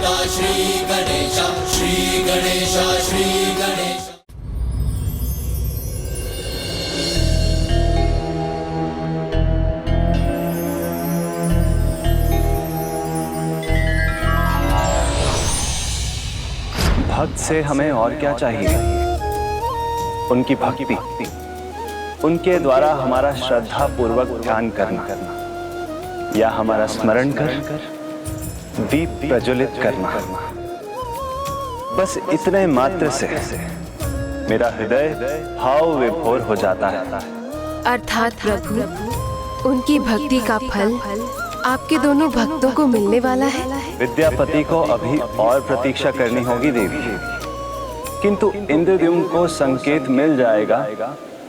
श्री गणेश, श्री गणेश, श्री गणेश। भक्त से हमें और क्या चाहिए? उनकी भक्ति, उनके द्वारा हमारा श्रद्धा पूर्वक ध्यान करना या हमारा स्मरण कर दीप प्रज्वलित करना। बस इतने मात्र से मेरा हृदय भाव विभोर हो जाता है। अर्थात प्रभु, उनकी भक्ति का फल आपके दोनों भक्तों को मिलने वाला है। विद्यापति को अभी और प्रतीक्षा करनी होगी देवी, किंतु इंद्रद्युम्न को संकेत मिल जाएगा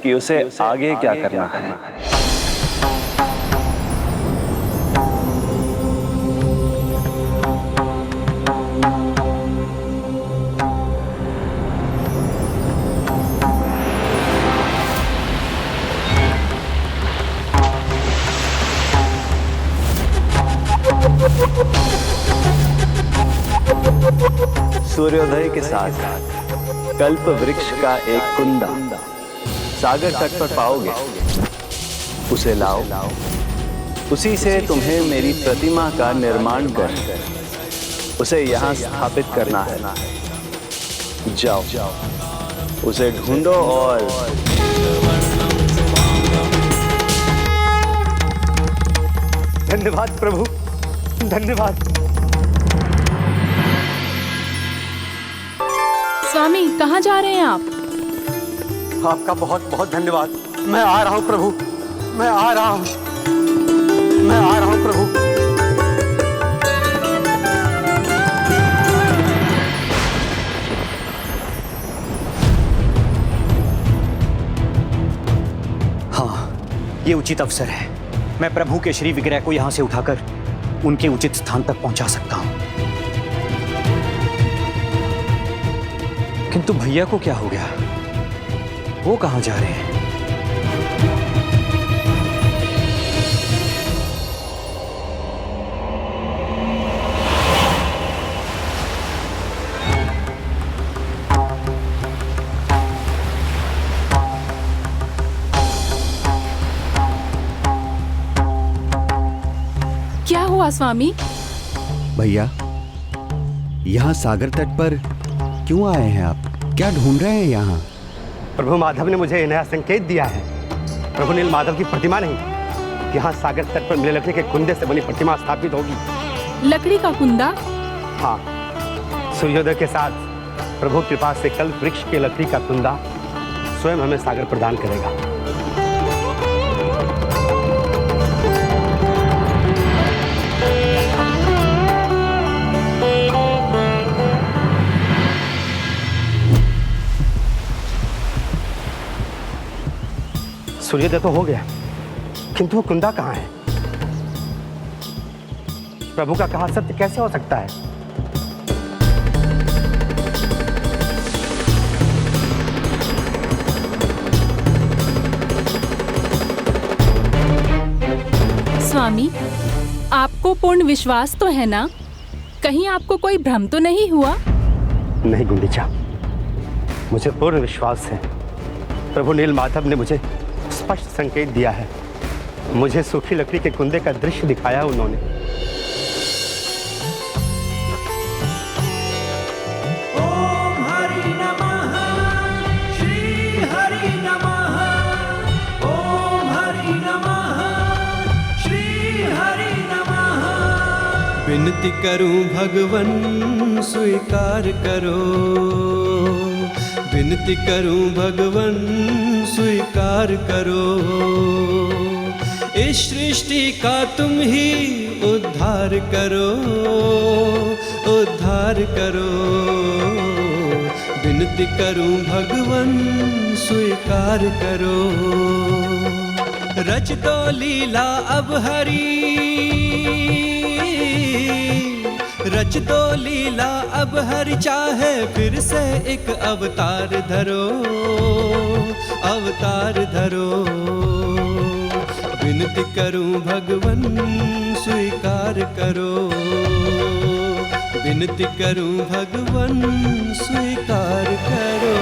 कि उसे आगे क्या करना है। सूर्योदय के साथ कल्प वृक्ष का एक कुंदा सागर तट पर पाओगे। उसे लाओ, उसी से तुम्हें मेरी प्रतिमा का निर्माण कर उसे यहाँ स्थापित करना है। जाओ, उसे ढूंढो और धन्यवाद प्रभु, धन्यवाद। स्वामी, कहाँ जा रहे हैं आप? आपका बहुत बहुत धन्यवाद। मैं आ रहा हूँ प्रभु, मैं आ रहा हूँ, मैं आ रहा हूँ प्रभु। हाँ, ये उचित अवसर है। मैं प्रभु के श्री विग्रह को यहाँ से उठाकर उनके उचित स्थान तक पहुंचा सकता हूँ। किंतु भैया को क्या हो गया? वो कहाँ जा रहे हैं? क्या हुआ स्वामी? भैया, यहाँ सागर तट पर क्यों आए हैं आप? क्या ढूंढ रहे हैं यहाँ? प्रभु माधव ने मुझे नया संकेत दिया है। प्रभु नील माधव की प्रतिमा नहीं, यहाँ सागर तट पर मिले लकड़ी के कुंदे से बनी प्रतिमा स्थापित होगी। लकड़ी का कुंदा? हाँ, सूर्योदय के साथ प्रभु कृपा से कल्प वृक्ष के लकड़ी का कुंदा स्वयं हमें सागर प्रदान करेगा। सूर्योदय तो हो गया, किंतु वो कुंदा कहाँ है? प्रभु का कहा सत्य कैसे हो सकता है? स्वामी, आपको पूर्ण विश्वास तो है ना? कहीं आपको कोई भ्रम तो नहीं हुआ? नहीं गुंडीचा, मुझे पूर्ण विश्वास है। प्रभु नील माधव ने मुझे स्पष्ट संकेत दिया है। मुझे सूखी लकड़ी के कुंदे का दृश्य दिखाया उन्होंने। ओम हरि नमः, श्री हरि नमः। ओम हरि नमः, श्री हरि नमः। विनती करूं भगवन स्वीकार करो, विनती करूं भगवन स्वीकार करो। इस सृष्टि का तुम ही उद्धार करो, उद्धार करो। विनती करूं भगवन स्वीकार करो। रच दो लीला अब हरी, रच दो लीला अब हरि, चाहे फिर से एक अवतार धरो, अवतार धरो। विनती करूं भगवन स्वीकार करो, विनती करूं भगवन स्वीकार करो।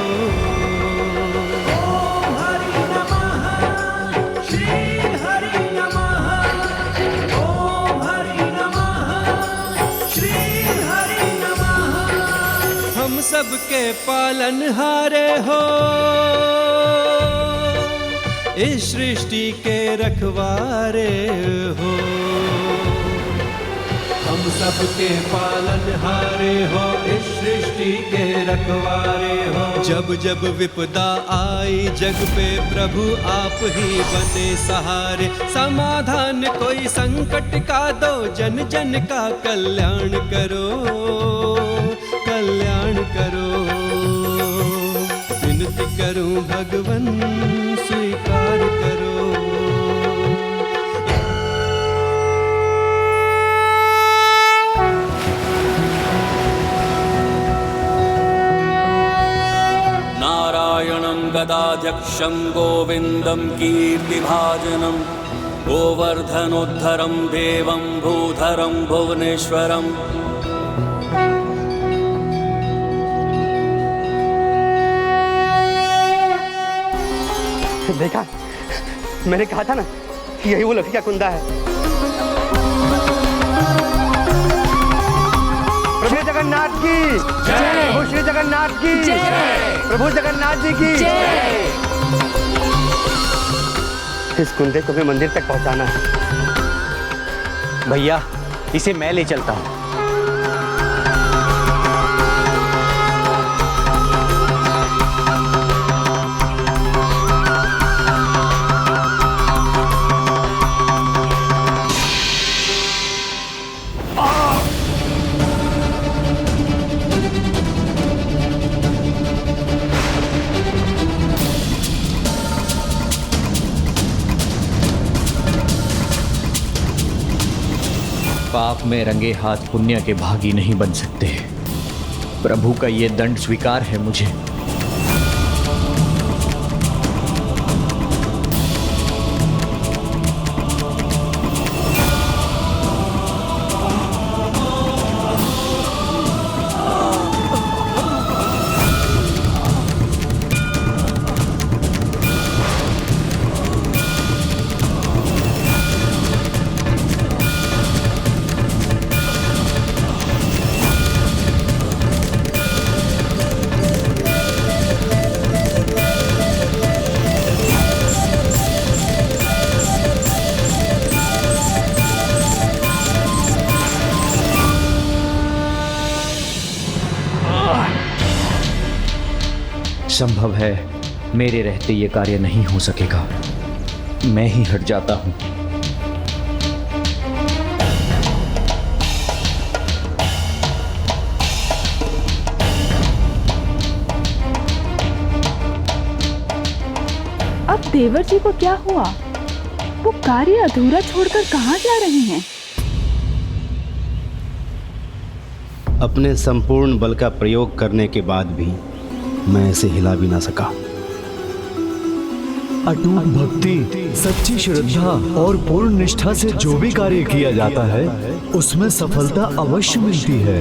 ओम हरि नमः, श्री हरि नमः, ओम हरि नमः, श्री हरि नमः। हम सबके पालनहारे हो, इस सृष्टि के रखवारे हो। हम सबके पालनहारे हो, इस सृष्टि के रखवारे हो। जब जब विपदा आई जग पे प्रभु आप ही बने सहारे। समाधान कोई संकट का दो, जन जन का कल्याण करो, कल्याण करो। विनती करूं भगवन स्वीकार करो। नारायणं गदाध्यक्षं गोविन्दं कीर्तिभाजनं गोवर्धनोद्धरं देवं भूधरं भुवनेश्वरम्। देखा, मैंने कहा था ना कि यही वो लकड़ी का कुंदा है। प्रभु जगन्नाथ की जय, प्रभु श्री जगन्नाथ की जय, प्रभु जगन्नाथ जी की जय। इस कुंदे को मैं मंदिर तक पहुंचाना है। भैया, इसे मैं ले चलता हूं। पाप में रंगे हाथ पुण्य के भागी नहीं बन सकते। प्रभु का ये दंड स्वीकार है मुझे। संभव है मेरे रहते ये कार्य नहीं हो सकेगा। मैं ही हट जाता हूं। अब देवर जी को क्या हुआ? वो कार्य अधूरा छोड़कर कहां जा रहे हैं? अपने संपूर्ण बल का प्रयोग करने के बाद भी मैं इसे हिला भी ना सका। अटूट भक्ति, सच्ची श्रद्धा और पूर्ण निष्ठा से जो भी कार्य किया जाता है उसमें सफलता अवश्य मिलती है।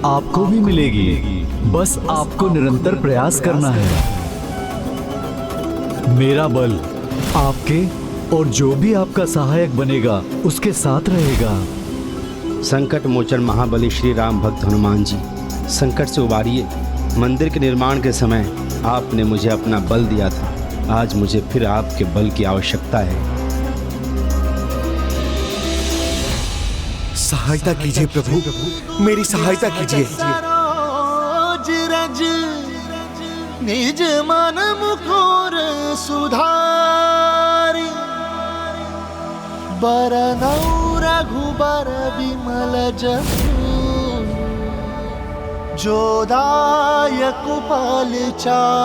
आपको भी मिलेगी, बस आपको निरंतर प्रयास करना है। मेरा बल आपके और जो भी आपका सहायक बनेगा उसके साथ रहेगा। संकट मोचन महाबली श्री राम भक्त हनुमान जी, संकट से उबारिए। मंदिर के निर्माण के समय आपने मुझे अपना बल दिया था, आज मुझे फिर आपके बल की आवश्यकता है। सहायता कीजिए प्रभु, मेरी सहायता कीजिए। निज मन मुकुर सुधारी, बरनौ रघुबर विमल जसु, जो दायक फलचारी।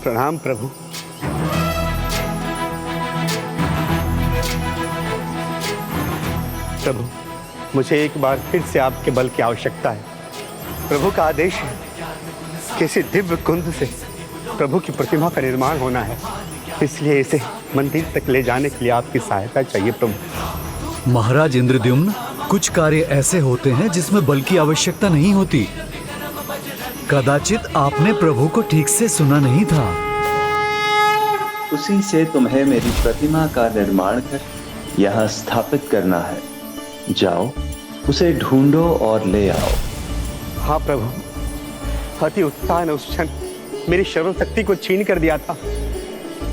प्रणाम प्रभु। प्रभु, मुझे एक बार फिर से आपके बल की आवश्यकता है। प्रभु का आदेश है, किसी दिव्य कुंद से प्रभु की प्रतिमा का निर्माण होना है, इसलिए इसे मंदिर तक ले जाने के लिए आपकी सहायता चाहिए प्रभु। महाराज इंद्रद्युम्न, कुछ कार्य ऐसे होते हैं जिसमें बल की आवश्यकता नहीं होती। कदाचित आपने प्रभु को ठीक से सुना नहीं था। उसी से तुम्हें मेरी प्रतिमा का निर्माण कर यहाँ स्थापित करना है। जाओ, उसे ढूंढो और ले आओ। हाँ प्रभु, अति उत्साह ने उस क्षण मेरी श्रवण शक्ति को छीन कर दिया था।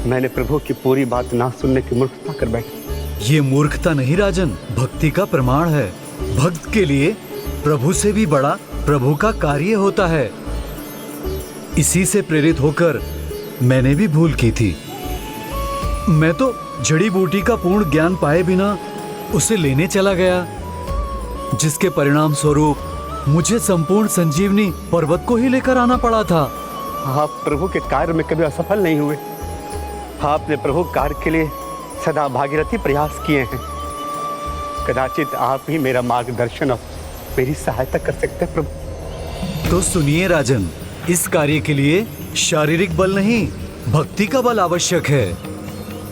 मैंने प्रभु की पूरी बात ना सुनने की मूर्खता कर बैठी। ये मूर्खता नहीं राजन, भक्ति का प्रमाण है। भक्त के लिए प्रभु से भी बड़ा प्रभु का कार्य होता है। इसी से प्रेरित होकर मैंने भी भूल की थी। मैं तो जड़ी बूटी का पूर्ण ज्ञान पाए बिना उसे लेने चला गया, जिसके परिणाम स्वरूप मुझे संपूर्ण संजीवनी पर्वत को ही लेकर आना पड़ा था। आप प्रभु के कार्य में कभी असफल नहीं हुए। आपने प्रभु कार्य के लिए सदा भागीरथी प्रयास किए हैं। कदाचित आप ही मेरा मार्गदर्शन और मेरी सहायता कर सकते हैं प्रभु। तो सुनिए राजन, इस कार्य के लिए शारीरिक बल नहीं, भक्ति का बल आवश्यक है।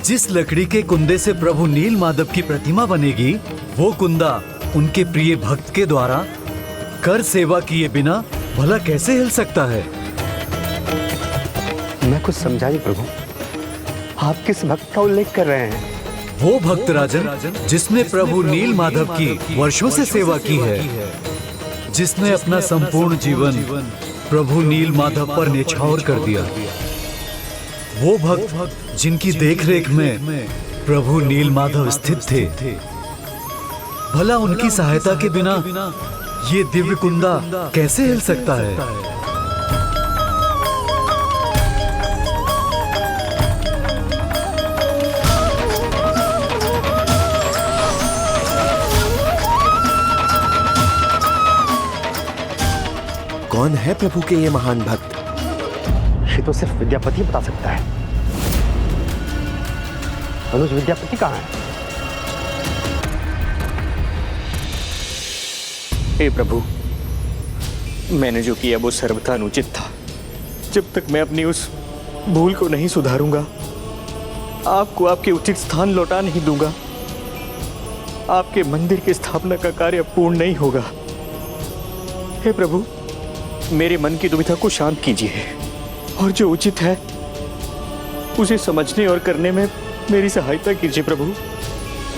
जिस लकड़ी के कुंदे से प्रभु नील माधव की प्रतिमा बनेगी, वो कुंदा उनके प्रिय भक्त के द्वारा कर सेवा किए बिना भला कैसे हिल सकता है? मैं कुछ समझाई प्रभु, आप किस भक्त का उल्लेख कर रहे हैं? वो भक्त राजन जिसने प्रभु नील माधव की वर्षों से सेवा की है, जिसने अपना संपूर्ण जीवन प्रभु नील माधव पर न्यौछावर कर दिया। वो भक्त जिनकी देखरेख में प्रभु नील माधव स्थित थे। भला उनकी सहायता के बिना ये दिव्य कुंदा कैसे हिल सकता है? कौन है प्रभु के ये महान भक्त? ये तो सिर्फ विद्यापति बता सकता है। अनुज विद्यापति कहाँ है? हे प्रभु, मैंने जो किया वो सर्वथा अनुचित था। जब तक मैं अपनी उस भूल को नहीं सुधारूंगा, आपको आपके उचित स्थान लौटा नहीं दूंगा। आपके मंदिर की स्थापना का कार्य पूर्ण नहीं होगा। हे प्रभु, मेरे मन की दुविधा को शांत कीजिए और जो उचित है उसे समझने और करने में मेरी सहायता कीजिए प्रभु,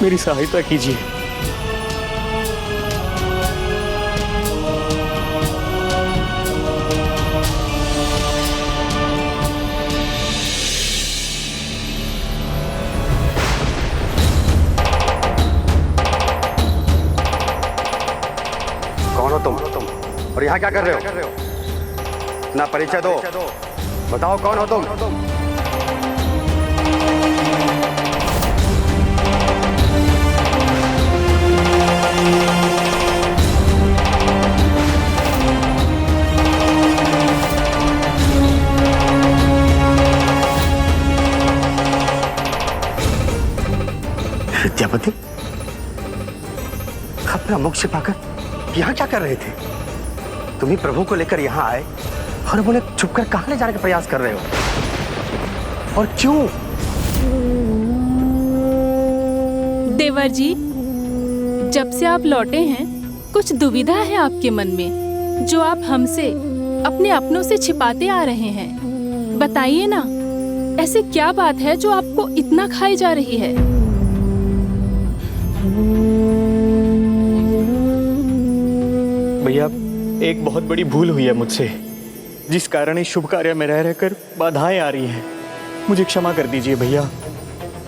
मेरी सहायता कीजिए। कौन हो तुम और यहाँ क्या कर रहे हो? ना परिचय दो, बताओ कौन हो तुम? विद्यापति, अपना मुख छिपाकर यहाँ क्या कर रहे थे? तुम ही प्रभु को लेकर यहाँ आए और बोले छुपकर कहाँ ले जाने का प्रयास कर रहे हो? और क्यों? देवर जी, जब से आप लौटे हैं कुछ दुविधा है आपके मन में, जो आप हमसे अपने अपनों से छिपाते आ रहे हैं। बताइए ना, ऐसी क्या बात है जो आपको इतना खाई जा रही है? भैया, एक बहुत बड़ी भूल हुई है मुझसे, जिस कारण इस शुभ कार्य में रह रहकर बाधाएं आ रही हैं। मुझे क्षमा कर दीजिए भैया,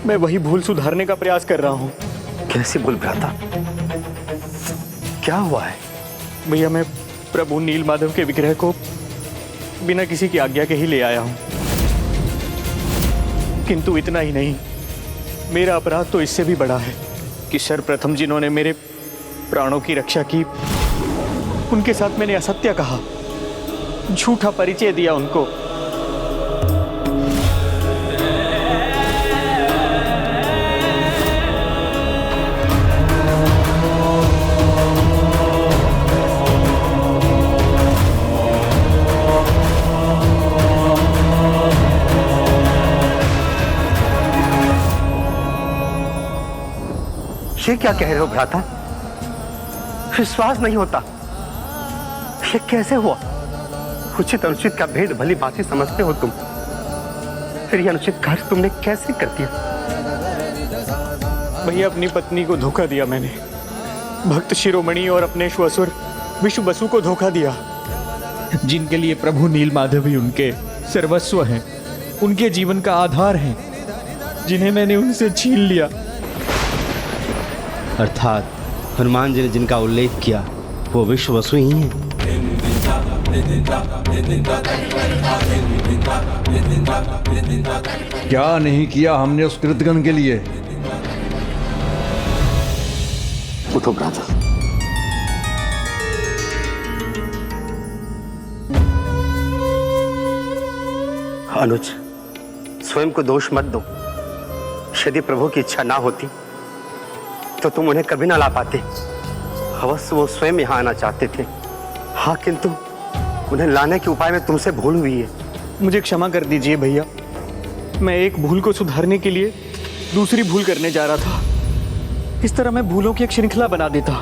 मैं वही भूल सुधारने का प्रयास कर रहा हूँ। कैसी भूल भ्राता? क्या हुआ है? भैया, मैं प्रभु नील माधव के विग्रह को बिना किसी की आज्ञा के ही ले आया हूँ। किंतु इतना ही नहीं, मेरा अपराध तो इससे भी बड़ा है कि सर्वप्रथम जिन्होंने मेरे प्राणों की रक्षा की, उनके साथ मैंने असत्य कहा, झूठा परिचय दिया उनको। ये क्या कह रहे हो भ्राता? विश्वास नहीं होता। ये कैसे हुआ? उचित अनुचित का भेद भली भांति समझते हो तुम, फिर ये अनुचित कार्य तुमने कैसे कर दिया? भैया, अपनी पत्नी को धोखा दिया मैंने। भक्त शिरोमणि और अपने श्वसुर विश्व बसु को धोखा दिया, जिनके लिए प्रभु नीलमाधव उनके सर्वस्व हैं, उनके जीवन का आधार हैं, जिन्हें मैंने उनसे छीन लिया। अर्थात हनुमान जी ने जिनका उल्लेख किया वो विश्व वसु ही हैं। क्या नहीं किया हमने उस कृतघ्न के लिए? उठो भ्राता। अनुज, स्वयं को दोष मत दो। यदि प्रभु की इच्छा ना होती तो तुम उन्हें कभी ना ला पाते। अवश्य वो स्वयं यहाँ आना चाहते थे। हाँ, किंतु उन्हें लाने के उपाय में तुमसे भूल हुई है। मुझे क्षमा कर दीजिए भैया, मैं एक भूल को सुधारने के लिए दूसरी भूल करने जा रहा था। इस तरह मैं भूलों की एक श्रृंखला बना देता।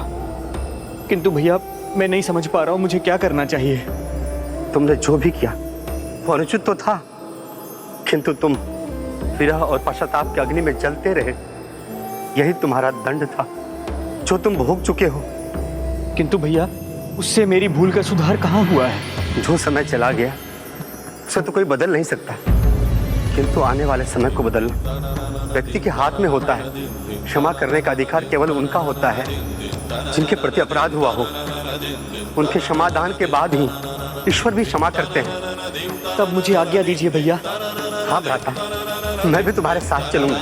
किंतु भैया, मैं नहीं समझ पा रहा हूँ मुझे क्या करना चाहिए। तुमने जो भी किया वो अनुचित तो था, किंतु तुम विरह और पश्चाताप के अग्नि में जलते रहे। यही तुम्हारा दंड था जो तुम भोग चुके हो। किंतु भैया, उससे मेरी भूल का सुधार कहाँ हुआ है? जो समय चला गया उसे तो कोई बदल नहीं सकता, किंतु आने वाले समय को बदलना व्यक्ति के हाथ में होता है। क्षमा करने का अधिकार केवल उनका होता है जिनके प्रति अपराध हुआ हो। उनके क्षमादान के बाद ही ईश्वर भी क्षमा करते हैं। तब मुझे आज्ञा दीजिए भैया। हाँ भ्राता, मैं भी तुम्हारे साथ चलूंगा।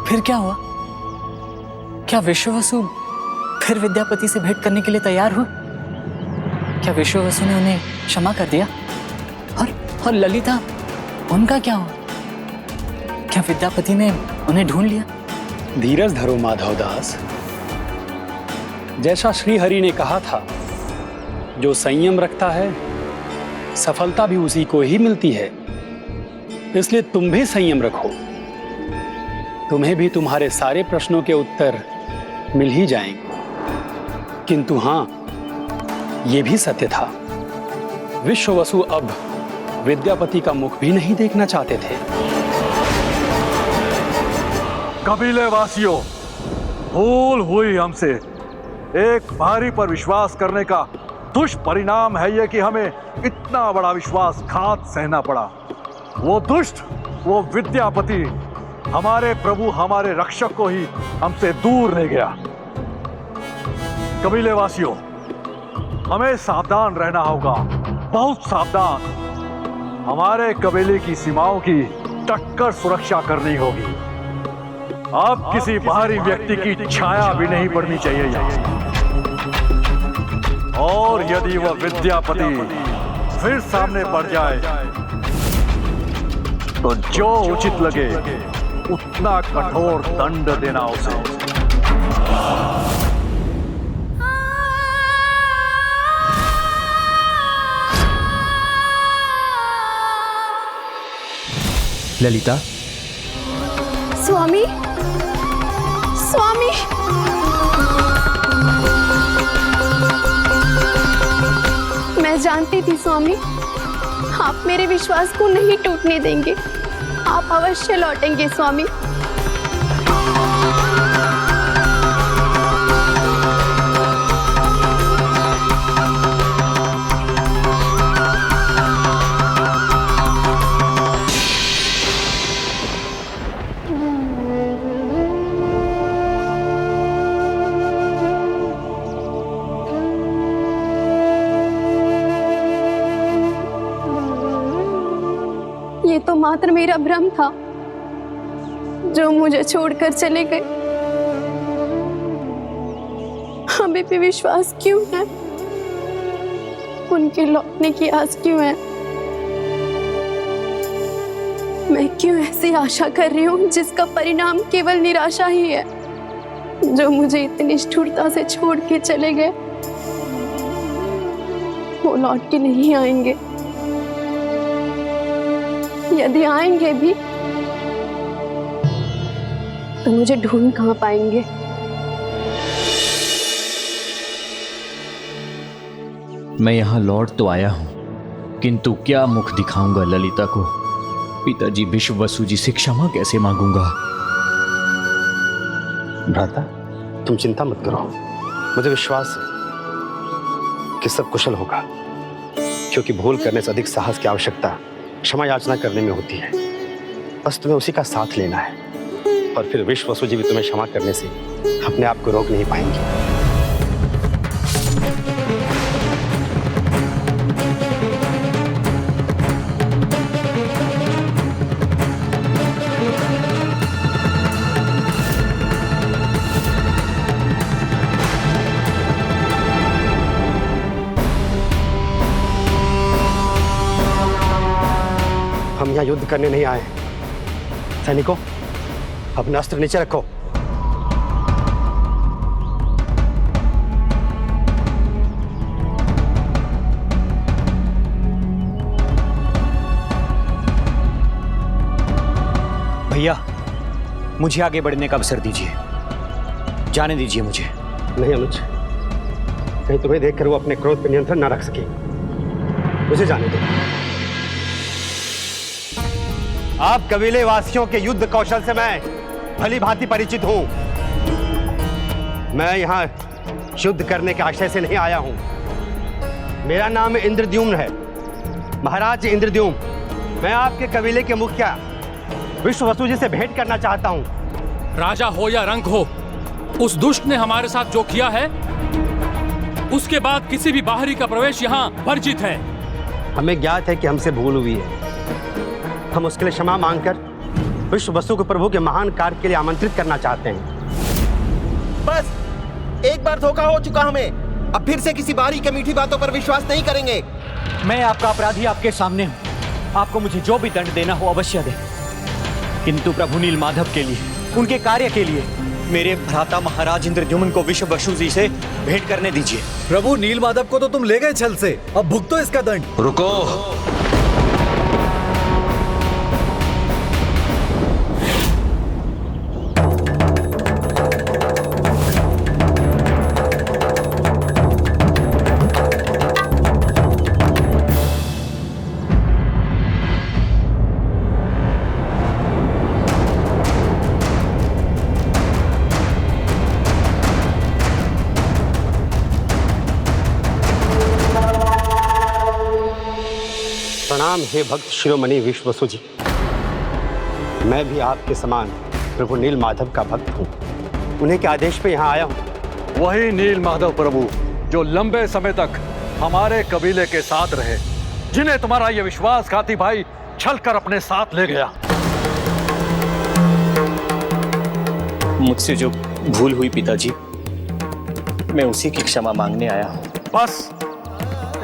फिर क्या हुआ? क्या विश्ववसु फिर विद्यापति से भेंट करने के लिए तैयार हुआ? क्या विश्ववसु ने उन्हें क्षमा कर दिया? और ललिता, उनका क्या हुआ? क्या विद्यापति ने उन्हें ढूंढ लिया? धीरज धरो माधवदास। जैसा श्री हरि ने कहा था, जो संयम रखता है सफलता भी उसी को ही मिलती है। इसलिए तुम भी संयम रखो, तुम्हें भी तुम्हारे सारे प्रश्नों के उत्तर मिल ही जाएंगे। किंतु हां, यह भी सत्य था, विश्ववसु अब विद्यापति का मुख भी नहीं देखना चाहते थे। कबीले वासियों, भूल हुई हमसे। एक भारी पर विश्वास करने का दुष्परिणाम है यह कि हमें इतना बड़ा विश्वासघात सहना पड़ा। वो दुष्ट, वो विद्यापति हमारे प्रभु, हमारे रक्षक को ही हमसे दूर ले गया। कबीले वासियों, हमें सावधान रहना होगा, बहुत सावधान। हमारे कबीले की सीमाओं की टक्कर सुरक्षा करनी होगी। अब किसी बाहरी व्यक्ति की छाया भी नहीं पड़नी चाहिए यहाँ। और यदि वह विद्यापति फिर सामने पड़ जाए तो जो उचित लगे उतना कठोर दंड देना उसे। ललिता। स्वामी, स्वामी, मैं जानती थी स्वामी, आप मेरे विश्वास को नहीं टूटने देंगे। आप अवश्य लौटेंगे स्वामी। ये तो मात्र मेरा भ्रम था जो मुझे छोड़कर चले गए। हमें भी विश्वास क्यों है? उनके लौटने की आस क्यों है? मैं क्यों ऐसी आशा कर रही हूँ जिसका परिणाम केवल निराशा ही है? जो मुझे इतनी निष्ठुरता से छोड़ के चले गए, वो लौट के नहीं आएंगे। यदि आएंगे भी तो मुझे ढूंढ कहाँ पाएंगे। मैं यहाँ लौट तो आया हूँ, किंतु क्या मुख दिखाऊंगा ललिता को? पिताजी विश्ववसु जी से क्षमा कैसे मांगूंगा? भ्राता, तुम चिंता मत करो। मुझे विश्वास है कि सब कुशल होगा, क्योंकि भूल करने से अधिक साहस की आवश्यकता क्षमा याचना करने में होती है। बस तुम्हें उसी का साथ लेना है, और फिर विश्ववसु जी भी तुम्हें क्षमा करने से अपने आप को रोक नहीं पाएंगे। हम यहाँ युद्ध करने नहीं आए। सैनिकों, अपने अस्त्र नीचे रखो। भैया, मुझे आगे बढ़ने का अवसर दीजिए, जाने दीजिए मुझे। नहीं अनुज, कहीं तुम्हें देखकर वो अपने क्रोध पर नियंत्रण ना रख सके। मुझे जाने दो। आप कबीले वासियों के युद्ध कौशल से मैं भली भांति परिचित हूं। मैं यहां युद्ध करने के आशय से नहीं आया हूं। मेरा नाम इंद्रद्युम्न है, महाराज इंद्रद्युम्न। मैं आपके कबीले के मुखिया विश्ववसु जी से भेंट करना चाहता हूं। राजा हो या रंक हो, उस दुष्ट ने हमारे साथ जो किया है, उसके बाद किसी भी बाहरी का प्रवेश यहाँ वर्जित है। हमें ज्ञात है कि हमसे भूल हुई है। हम उसके लिए क्षमा मांगकर विश्ववसु को प्रभु के महान कार्य के लिए आमंत्रित करना चाहते हैं। बस एक बार धोखा हो चुका हमें, अब फिर से किसी बारी की मीठी बातों पर विश्वास नहीं करेंगे। मैं आपका अपराधी आपके सामने हूँ, आपको मुझे जो भी दंड देना हो अवश्य दे, किंतु प्रभु नील माधव के लिए, उनके कार्य के लिए मेरे भ्राता महाराज इंद्रद्युम्न को विश्ववसु जी से भेंट करने दीजिए। प्रभु नील माधव को तो तुम ले गए छल से, अब भुगतो इसका दंड। रुको, प्रणाम हे भक्त शिरोमणि विश्ववसु जी। मैं भी आपके समान प्रभु नील माधव का भक्त हूँ। उन्हीं के आदेश पे यहाँ आया हूँ। वही नील माधव प्रभु जो लंबे समय तक हमारे कबीले के साथ रहे, जिन्हें तुम्हारा ये विश्वासघाती भाई छल कर अपने साथ ले गया। मुझसे जो भूल हुई पिताजी, मैं उसी की क्षमा मांगने आया हूँ। बस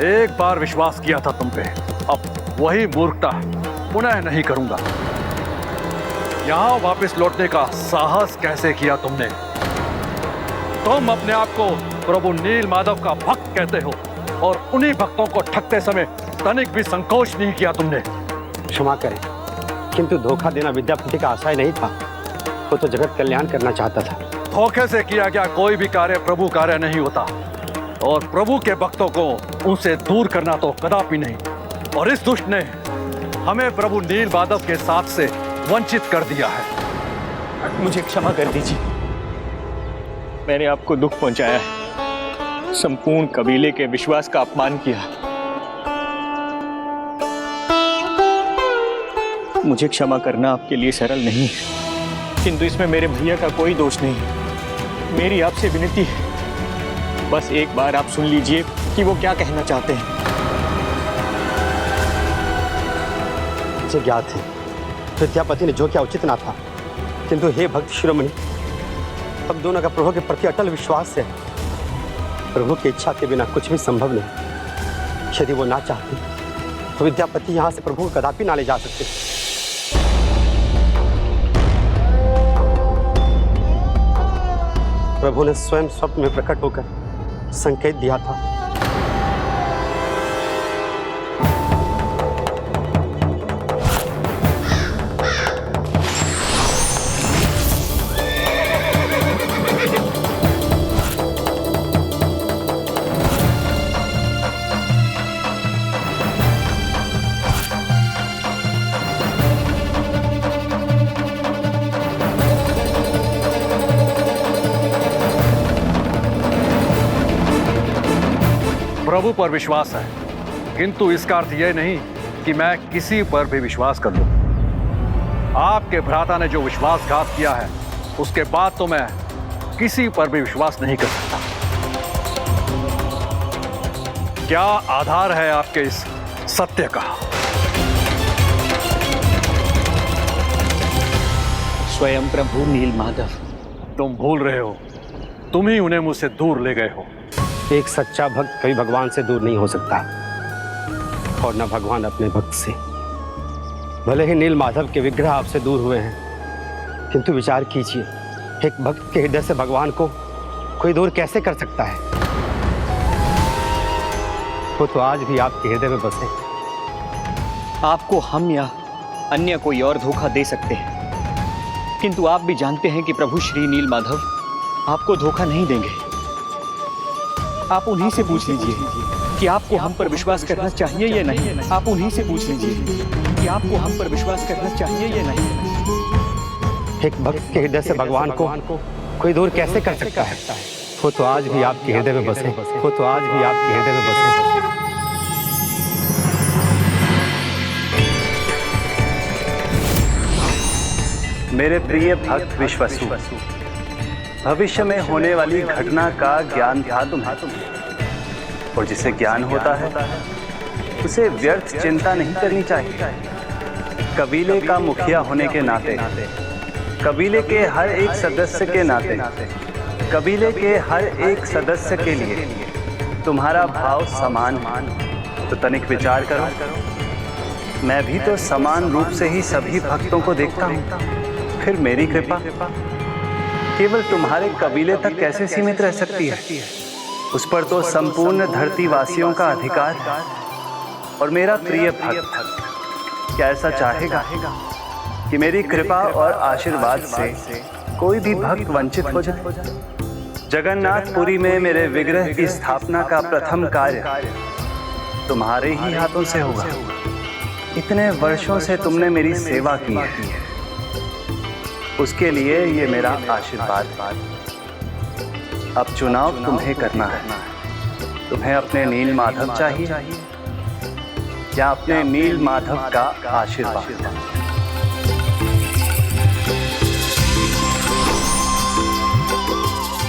एक बार विश्वास किया था तुम पे, अब वही मूर्खता पुनः नहीं करूंगा। यहां वापस लौटने का साहस कैसे किया तुमने? तुम अपने आप को प्रभु नील माधव का भक्त कहते हो, और उन्हीं भक्तों को ठगते समय तनिक भी संकोच नहीं किया तुमने। क्षमा करें, किंतु धोखा देना विद्यापति का आशय नहीं था। वो तो जगत कल्याण करना चाहता था। धोखे से किया गया कोई भी कार्य प्रभु कार्य नहीं होता, और प्रभु के भक्तों को उनसे दूर करना तो कदापि नहीं। और इस दुष्ट ने हमें प्रभु नील माधव के साथ से वंचित कर दिया है। मुझे क्षमा कर दीजिए, मैंने आपको दुख पहुंचाया है, संपूर्ण कबीले के विश्वास का अपमान किया। मुझे क्षमा करना आपके लिए सरल नहीं है, किंतु इसमें मेरे भैया का कोई दोष नहीं है। मेरी आपसे विनती है, बस एक बार आप सुन लीजिए कि वो क्या कहना चाहते हैं। मुझे ज्ञात है विद्यापति ने जो किया उचित ना था, किंतु हे भक्त शिरोमणि, अब दोनों का प्रभु के प्रति अटल विश्वास है। प्रभु की इच्छा के बिना कुछ भी संभव नहीं। यदि वो ना चाहते तो विद्यापति यहाँ से प्रभु को कदापि ना ले जा सकते। प्रभु ने स्वयं स्वप्न में प्रकट होकर संकेत दिया था। प्रभु पर विश्वास है, किंतु इसका अर्थ यह नहीं कि मैं किसी पर भी विश्वास कर लूं। आपके भ्राता ने जो विश्वासघात किया है, उसके बाद तो मैं किसी पर भी विश्वास नहीं कर सकता। क्या आधार है आपके इस सत्य का? स्वयं प्रभु नीलमाधव। तुम भूल रहे हो, तुम ही उन्हें मुझसे दूर ले गए हो। एक सच्चा भक्त कभी भगवान से दूर नहीं हो सकता, और न भगवान अपने भक्त से। भले ही नीलमाधव के विग्रह आपसे दूर हुए हैं, किंतु विचार कीजिए, एक भक्त के हृदय से भगवान को कोई दूर कैसे कर सकता है? वो तो आज भी आपके हृदय में बसे। आपको हम या अन्य कोई और धोखा दे सकते हैं, किंतु आप भी जानते हैं कि प्रभु श्री नीलमाधव आपको धोखा नहीं देंगे। आप उन्हीं से पूछ लीजिए कि आपको हम पर विश्वास करना चाहिए या नहीं। आप उन्हीं से पूछ लीजिए कि आपको हम पर विश्वास करना चाहिए या नहीं। एक भक्त के हृदय से भगवान को कोई दूर कैसे कर सकता है? वो तो आज भी आपके हृदय में बसे। वो तो आज भी आपके हृदय में बसे। मेरे प्रिय भक्त विश्वासु, भविष्य में होने वाली घटना का ज्ञान था तुम्हें, और जिसे ज्ञान होता है उसे व्यर्थ चिंता नहीं करनी चाहिए। कबीले का मुखिया होने के नाते, कबीले के हर एक सदस्य के नाते, कबीले के हर एक सदस्य के लिए तुम्हारा भाव समान है। तो तनिक विचार करो, मैं भी तो समान रूप से ही सभी भक्तों को देखता हूँ। फिर मेरी कृपा केवल तुम्हारे कबीले तक कैसे सीमित रह सकती है? उस पर तो संपूर्ण धरती वासियों का अधिकार है। और मेरा प्रिय भक्त क्या ऐसा चाहेगा कि मेरी कृपा और आशीर्वाद से कोई भी भक्त वंचित हो जाए? जगन्नाथपुरी में मेरे विग्रह की स्थापना का प्रथम कार्य तुम्हारे ही हाथों से होगा। इतने वर्षों से तुमने मेरी सेवा की है, उसके लिए ये मेरा आशीर्वाद। अब चुनाव तुम्हें करना है। तुम्हें अपने नीलमाधव चाहिए या अपने नीलमाधव का आशीर्वाद?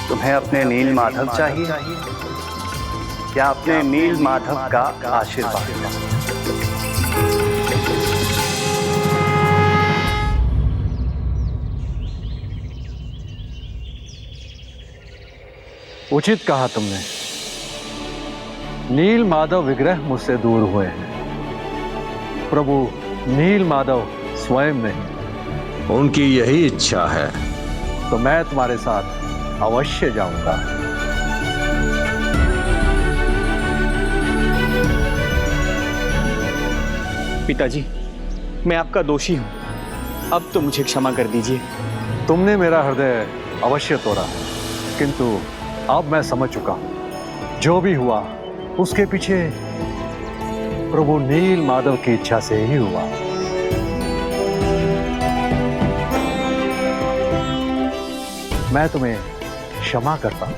तुम्हें अपने नीलमाधव चाहिए या अपने नीलमाधव का आशीर्वाद? उचित कहा तुमने। नीलमाधव विग्रह मुझसे दूर हुए हैं, प्रभु नीलमाधव स्वयं नहीं। उनकी यही इच्छा है तो मैं तुम्हारे साथ अवश्य जाऊंगा। पिताजी, मैं आपका दोषी हूं, अब तो मुझे क्षमा कर दीजिए। तुमने मेरा हृदय अवश्य तोड़ा है, किंतु अब मैं समझ चुका हूं, जो भी हुआ उसके पीछे प्रभु नीलमाधव की इच्छा से ही हुआ। मैं तुम्हें क्षमा करता हूं।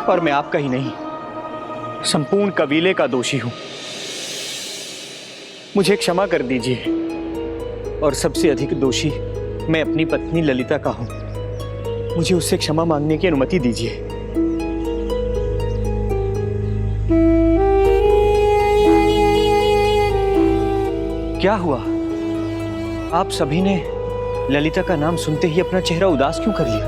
और मैं आपका ही नहीं, संपूर्ण कबीले का दोषी हूं। मुझे क्षमा कर दीजिए। और सबसे अधिक दोषी मैं अपनी पत्नी ललिता का हूं। मुझे उससे क्षमा मांगने की अनुमति दीजिए। क्या हुआ? आप सभी ने ललिता का नाम सुनते ही अपना चेहरा उदास क्यों कर लिया?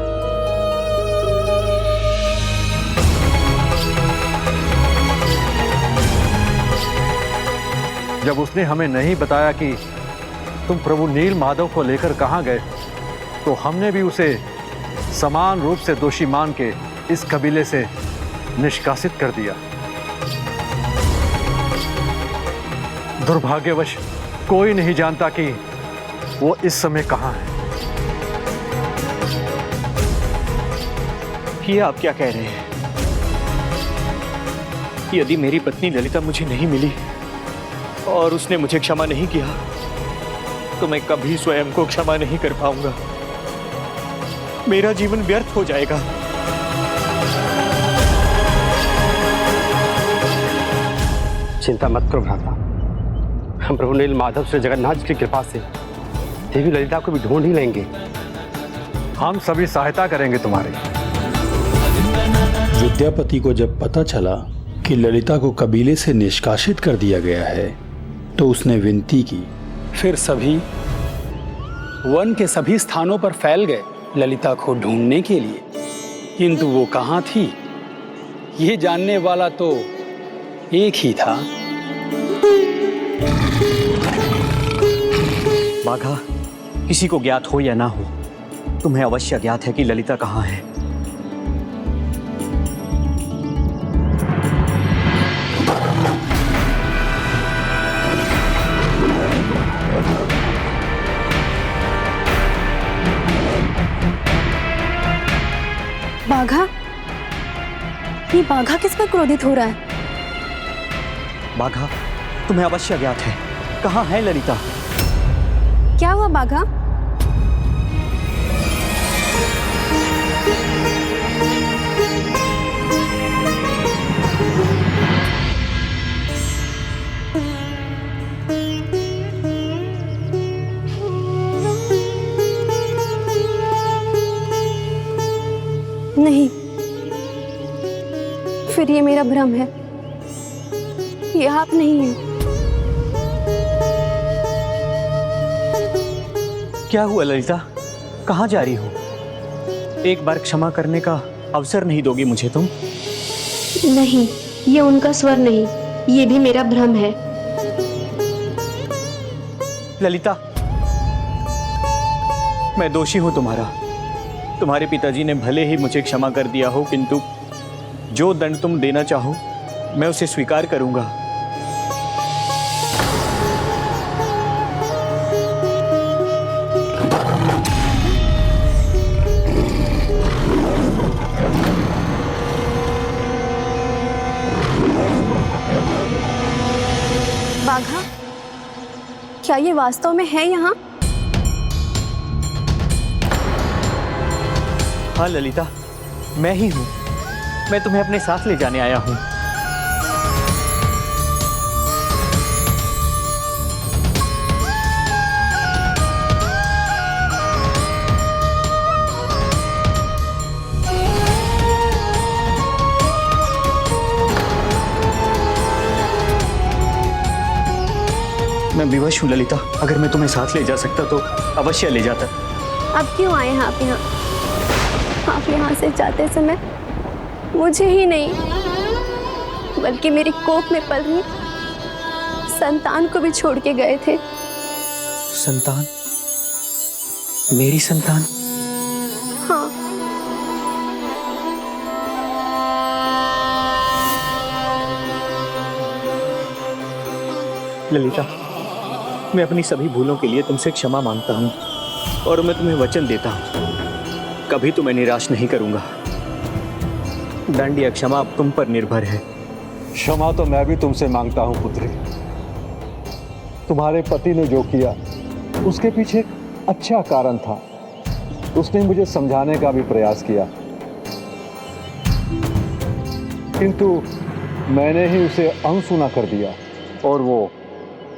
जब उसने हमें नहीं बताया कि तुम प्रभु नीलमाधव को लेकर कहां गए, तो हमने भी उसे समान रूप से दोषी मान के इस कबीले से निष्कासित कर दिया। दुर्भाग्यवश कोई नहीं जानता कि वो इस समय कहां है। ये आप क्या कह रहे हैं? यदि मेरी पत्नी ललिता मुझे नहीं मिली और उसने मुझे क्षमा नहीं किया, तो मैं कभी स्वयं को क्षमा नहीं कर पाऊंगा। मेरा जीवन व्यर्थ हो जाएगा। चिंता मत करो भ्राता, हम प्रभु नील माधव श्री जगन्नाथ जी की कृपा से देवी ललिता को भी ढूंढ ही लेंगे। हम सभी सहायता करेंगे तुम्हारी। विद्यापति को जब पता चला कि ललिता को कबीले से निष्कासित कर दिया गया है तो उसने विनती की। फिर सभी वन के सभी स्थानों पर फैल गए ललिता को ढूंढने के लिए, किंतु वो कहाँ थी ये जानने वाला तो एक ही था। बाघा, किसी को ज्ञात हो या ना हो, तुम्हें अवश्य ज्ञात है कि ललिता कहाँ है। बाघा, ये बाघा किस पर क्रोधित हो रहा है? बाघा, तुम्हें अवश्य ज्ञात है, कहाँ है ललिता? क्या हुआ बाघा? नहीं, फिर ये मेरा भ्रम है, ये आप नहीं हैं। क्या हुआ ललिता, कहाँ जा रही हो? एक बार क्षमा करने का अवसर नहीं दोगी मुझे तुम? नहीं, ये उनका स्वर नहीं, ये भी मेरा भ्रम है। ललिता, मैं दोषी हूं तुम्हारा। तुम्हारे पिताजी ने भले ही मुझे क्षमा कर दिया हो, किंतु जो दंड तुम देना चाहो मैं उसे स्वीकार करूंगा। बाघा, क्या ये वास्तव में है यहाँ? हाँ ललिता, मैं ही हूं। मैं तुम्हें अपने साथ ले जाने आया हूं। मैं विवश हूं ललिता, अगर मैं तुम्हें साथ ले जा सकता तो अवश्य ले जाता। अब क्यों आए हैं आप यहाँ? आप यहाँ से जाते समय मुझे ही नहीं बल्कि मेरी कोख में पल रही संतान को भी छोड़ के गए थे। संतान? मेरी संतान? हाँ, ललिता, मैं अपनी सभी भूलों के लिए तुमसे क्षमा मांगता हूँ और मैं तुम्हें वचन देता हूँ, कभी तुम्हें निराश नहीं करूंगा। दंड या क्षमा अब तुम पर निर्भर है। क्षमा तो मैं भी तुमसे मांगता हूं पुत्री। तुम्हारे पति ने जो किया उसके पीछे एक अच्छा कारण था। उसने मुझे समझाने का भी प्रयास किया, किंतु मैंने ही उसे अनसुना कर दिया और वो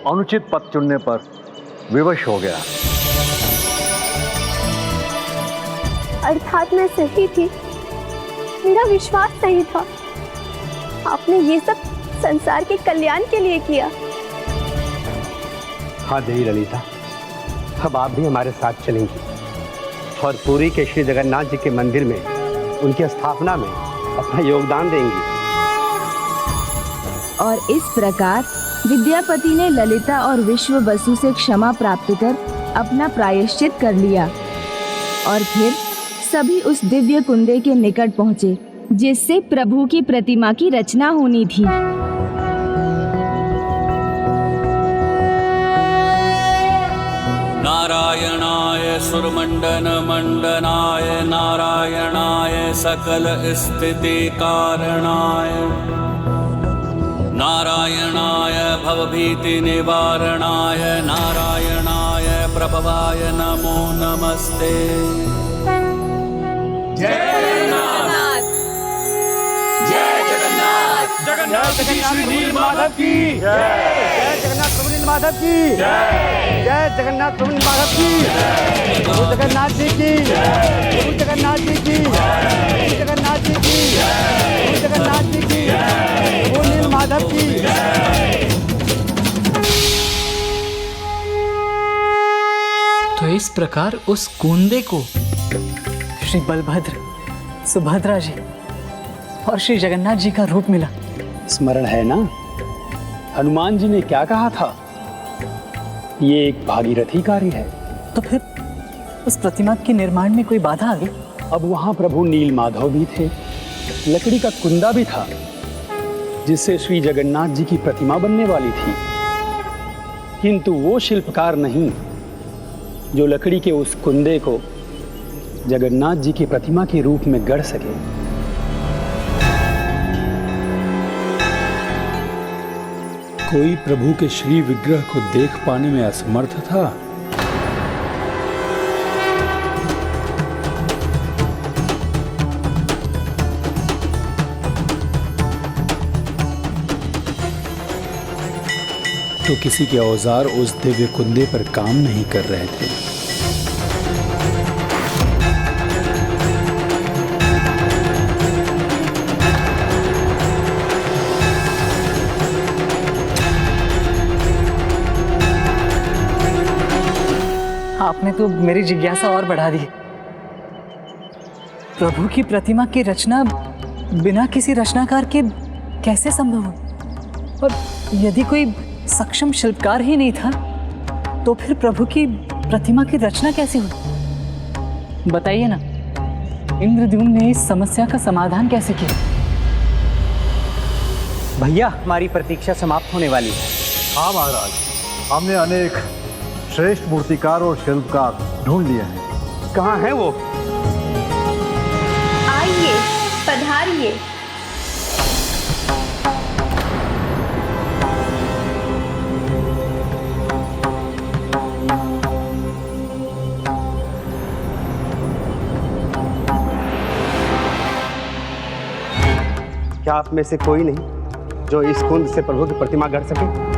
अनुचित पथ चुनने पर विवश हो गया। अर्थात मैं सही थी, मेरा विश्वास सही था। आपने ये सब संसार के कल्याण के लिए किया। हाँ देवी ललिता, अब आप भी हमारे साथ चलेंगी और पुरी के श्री जगन्नाथ जी के मंदिर में उनकी स्थापना में अपना योगदान देंगी। और इस प्रकार विद्यापति ने ललिता और विश्व वसु से क्षमा प्राप्त कर अपना प्रायश्चित कर लिया और फिर सभी उस दिव्य कुंडे के निकट पहुँचे जिससे प्रभु की प्रतिमा की रचना होनी थी। नारायणाय सुरमंडन मंडनाय नारायणाय सकल स्थिति कारणाय नारायणाय भवभीति निवारणाय नारायणाय प्रभवाय नमो नमस्ते। जगन्नाथ की श्री नीलमाधव की जय जगन्नाथ प्रभु नीलमाधव की जय जगन्नाथ प्रभु नीलमाधव की प्रभु जगन्नाथ जी की प्रभु जगन्नाथ जी की प्रभु जगन्नाथ जी की प्रभु जगन्नाथ जी की प्रभु नीलमाधव की। तो इस प्रकार उस कुंदे को श्री बलभद्र, सुभद्रा जी और श्री जगन्नाथ जी का रूप मिला। स्मरण है ना, हनुमान जी ने क्या कहा था? ये एक भागीरथी कार्य है। तो फिर उस प्रतिमा के निर्माण में कोई बाधा आ गई? अब वहां प्रभु नीलमाधव भी थे, लकड़ी का कुंदा भी था जिससे श्री जगन्नाथ जी की प्रतिमा बनने वाली थी, किंतु वो शिल्पकार नहीं जो लकड़ी के उस कुंदे को जगन्नाथ जी की प्रतिमा के रूप में गढ़ सके। कोई प्रभु के श्री विग्रह को देख पाने में असमर्थ था। तो किसी के औजार उस दिव्य कुंदे पर काम नहीं कर रहे थे। आपने तो मेरी जिज्ञासा और बढ़ा दी। प्रभु की प्रतिमा की रचना बिना किसी रचनाकार के कैसे संभव हो? और यदि कोई सक्षम शिल्पकार ही नहीं था तो फिर प्रभु की प्रतिमा की रचना कैसे हुई? बताइए ना, इंद्रद्युम्न ने इस समस्या का समाधान कैसे किया? भैया, हमारी प्रतीक्षा समाप्त होने वाली है। हाँ महाराज, हमने अनेक श्रेष्ठ मूर्तिकार और शिल्पकार ढूंढ लिए हैं। कहाँ हैं वो? आइए, पधारिए। क्या आप में से कोई नहीं जो इस कुंद से प्रभु की प्रतिमा गढ़ सके?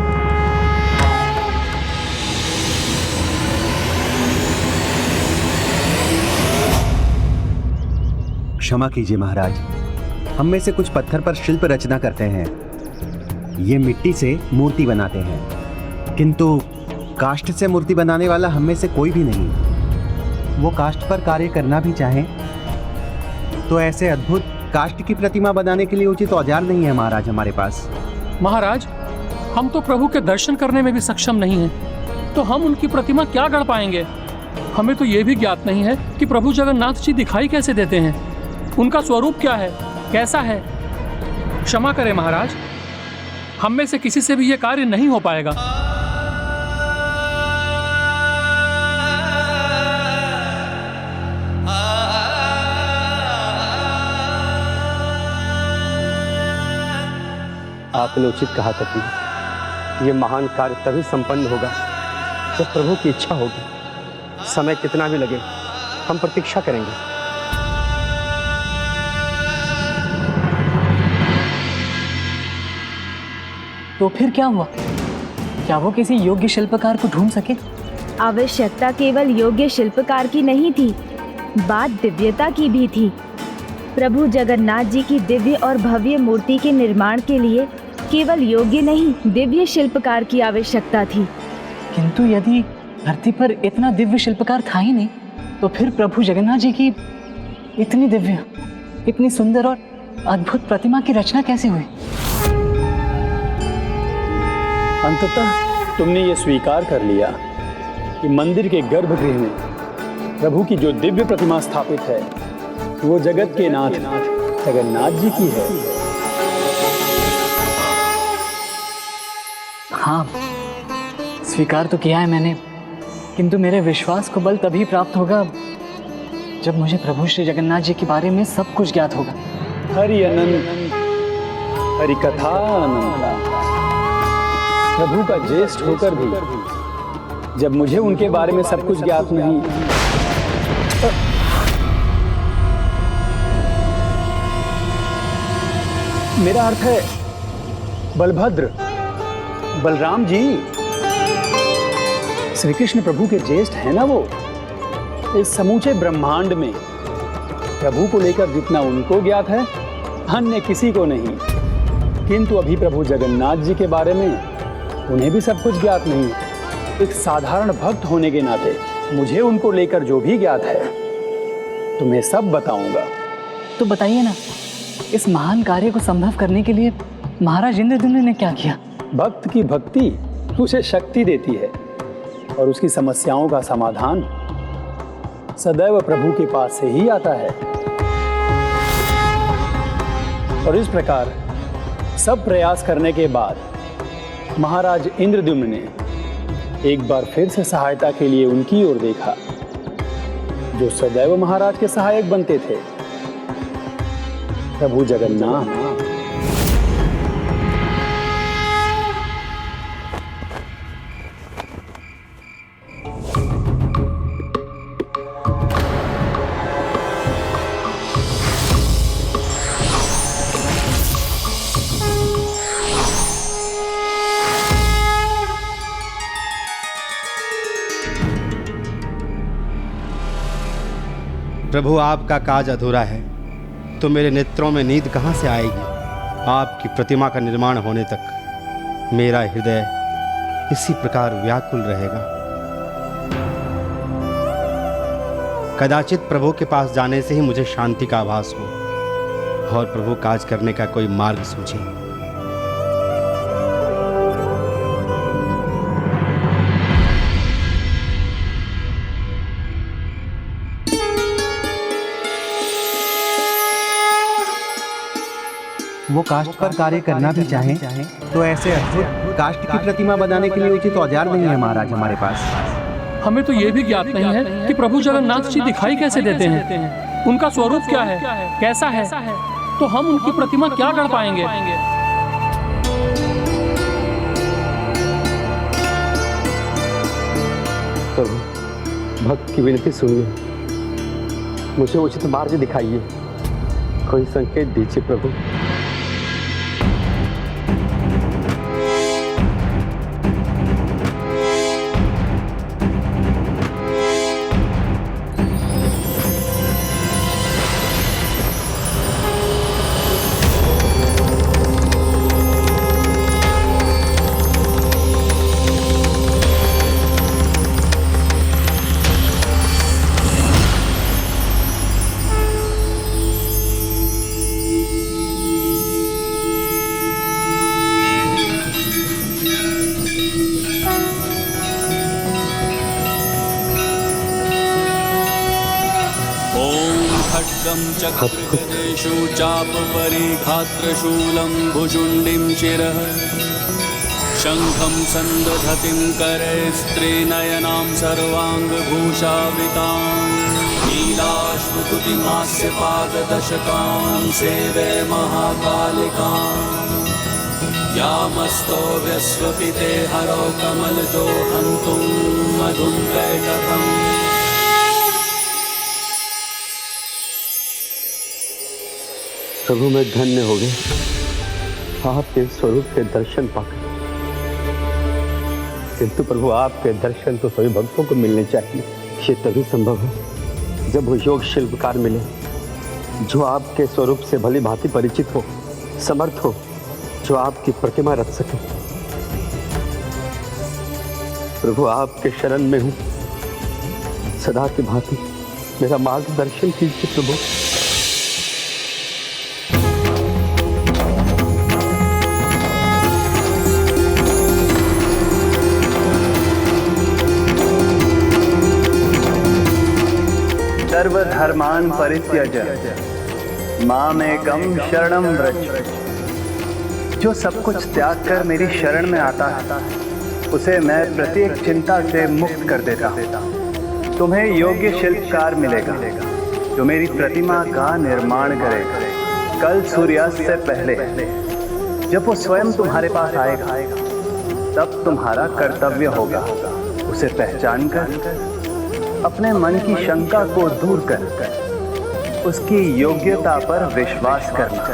क्षमा कीजिए महाराज, हम में से कुछ पत्थर पर शिल्प रचना करते हैं, ये मिट्टी से मूर्ति बनाते हैं, किंतु काष्ठ से मूर्ति बनाने वाला हम में से कोई भी नहीं। वो काष्ठ पर कार्य करना भी चाहें तो ऐसे अद्भुत काष्ठ की प्रतिमा बनाने के लिए उचित औजार नहीं है महाराज हमारे पास। महाराज, हम तो प्रभु के दर्शन करने में भी सक्षम नहीं हैं, तो हम उनकी प्रतिमा क्या गढ़ पाएंगे? हमें तो ये भी ज्ञात नहीं है कि प्रभु जगन्नाथ जी दिखाई कैसे देते हैं, उनका स्वरूप क्या है, कैसा है। क्षमा करें महाराज, हम में से किसी से भी यह कार्य नहीं हो पाएगा। आपने उचित कहा कपिल, ये महान कार्य तभी संपन्न होगा जब प्रभु की इच्छा होगी। समय कितना भी लगे, हम प्रतीक्षा करेंगे। तो फिर क्या हुआ? क्या वो किसी योग्य शिल्पकार को ढूंढ सके? आवश्यकता केवल योग्य शिल्पकार की नहीं थी, बात दिव्यता की भी थी। प्रभु जगन्नाथ जी की दिव्य और भव्य मूर्ति के निर्माण के लिए केवल योग्य नहीं, दिव्य शिल्पकार की आवश्यकता थी। किंतु यदि धरती पर इतना दिव्य शिल्पकार था ही नहीं, तो फिर प्रभु जगन्नाथ जी की इतनी दिव्य, इतनी सुंदर और अद्भुत प्रतिमा की रचना कैसे हुई? अंततः तुमने ये स्वीकार कर लिया कि मंदिर के गर्भगृह में प्रभु की जो दिव्य प्रतिमा स्थापित है वो जगत के नाथ जगन्नाथ जी की है। हाँ, स्वीकार तो किया है मैंने, किंतु मेरे विश्वास को बल तभी प्राप्त होगा जब मुझे प्रभु श्री जगन्नाथ जी के बारे में सब कुछ ज्ञात होगा। हरि अनंत, हरि कथा अनंत। प्रभु का ज्येष्ठ होकर भी जब मुझे उनके बारे में सब कुछ ज्ञात नहीं, मेरा अर्थ है बलभद्र, बलराम जी। श्री कृष्ण प्रभु के ज्येष्ठ हैं ना वो। इस समूचे ब्रह्मांड में प्रभु को लेकर जितना उनको ज्ञात है, अन्य किसी को नहीं। किंतु अभी प्रभु जगन्नाथ जी के बारे में उन्हें भी सब कुछ ज्ञात नहीं। एक साधारण भक्त होने के नाते मुझे उनको लेकर जो भी ज्ञात है तुम्हें सब बताऊंगा। तो बताइए ना, इस महान कार्य को संभव करने के लिए महाराज इंद्रद्युम्न ने क्या किया? भक्त की भक्ति उसे शक्ति देती है और उसकी समस्याओं का समाधान सदैव प्रभु के पास से ही आता है। और इस प्रकार सब प्रयास करने के बाद महाराज इंद्रद्युम्न ने एक बार फिर से सहायता के लिए उनकी ओर देखा जो सदैव महाराज के सहायक बनते थे, प्रभु जगन्नाथ। प्रभु, आपका काज अधूरा है तो मेरे नेत्रों में नींद कहाँ से आएगी? आपकी प्रतिमा का निर्माण होने तक मेरा हृदय इसी प्रकार व्याकुल रहेगा। कदाचित प्रभु के पास जाने से ही मुझे शांति का आभास हो और प्रभु काज करने का कोई मार्ग सूझे। वो काष्ठ पर कार्य करना भी चाहें तो ऐसे अद्भुत काष्ठ की प्रतिमा बनाने के लिए उचित औजार नहीं है महाराज हमारे पास। हमें तो ये भी ज्ञात नहीं है कि प्रभु जगन्नाथ जी दिखाई कैसे देते हैं, उनका स्वरूप क्या है, कैसा है, तो हम उनकी प्रतिमा क्या गढ़ पाएंगे? प्रभु, भक्त की विनती सुनिए, मुझे उचित मार्ग दिखाइए, कोई संकेत दीजिए प्रभु। चक्रगदेषु चापपरिघात्रशूलं भुजुण्डिं शिरः शङ्खं सन्दधतिं करे स्त्रीनयनां सर्वाङ्गभूषावृतां नीलाश्रुकुतिमास्य पाददशकां सेवे महाकालिकां यामस्तो व्यस्वपिते हरो कमलजो हन्तुं मधुं कैटभम्। प्रभु, मैं धन्य हो गया आपके स्वरूप के दर्शन पाकर। किंतु प्रभु, आपके दर्शन तो सभी भक्तों को मिलने चाहिए। ये तभी संभव है जब वो योग शिल्पकार मिले जो आपके स्वरूप से भली भांति परिचित हो, समर्थ हो, जो आपकी प्रतिमा रख सके। प्रभु, आपके शरण में हूं, सदा की भांति मेरा मार्गदर्शन कीजिए प्रभु। सर्वधर्मान् परित्यज्य मामेकं शरणं व्रज। जो सब कुछ त्याग कर मेरी शरण में आता है उसे मैं प्रत्येक चिंता से मुक्त कर देता हूँ। तुम्हें योग्य शिल्पकार मिलेगा जो मेरी प्रतिमा का निर्माण करेगा। कल सूर्यास्त से पहले जब वो स्वयं तुम्हारे पास आएगा तब तुम्हारा कर्तव्य होगा उसे पहचान कर अपने मन की शंका को दूर कर उसकी योग्यता पर विश्वास करना।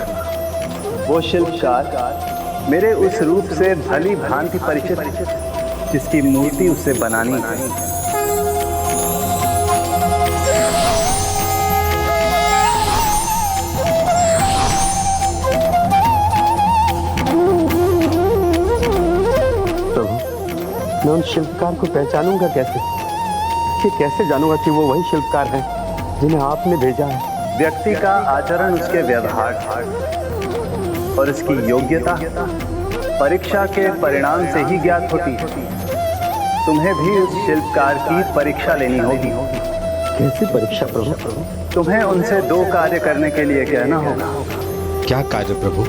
वो शिल्पकार मेरे उस रूप से भली भांति परिचित जिसकी मूर्ति उसे बनानी है। प्रभु, मैं उन शिल्पकार को पहचानूंगा कैसे? कि कैसे जानूंगा कि वो वही शिल्पकार हैं जिन्हें आपने भेजा है? व्यक्ति का आचरण उसके व्यवहार और उसकी योग्यता परीक्षा के परिणाम से ही ज्ञात होती है। तुम्हें भी उस शिल्पकार की परीक्षा लेनी होगी। कैसी परीक्षा प्रभु? तुम्हें उनसे 2 कार्य करने के लिए कहना होगा। क्या कार्य प्रभु?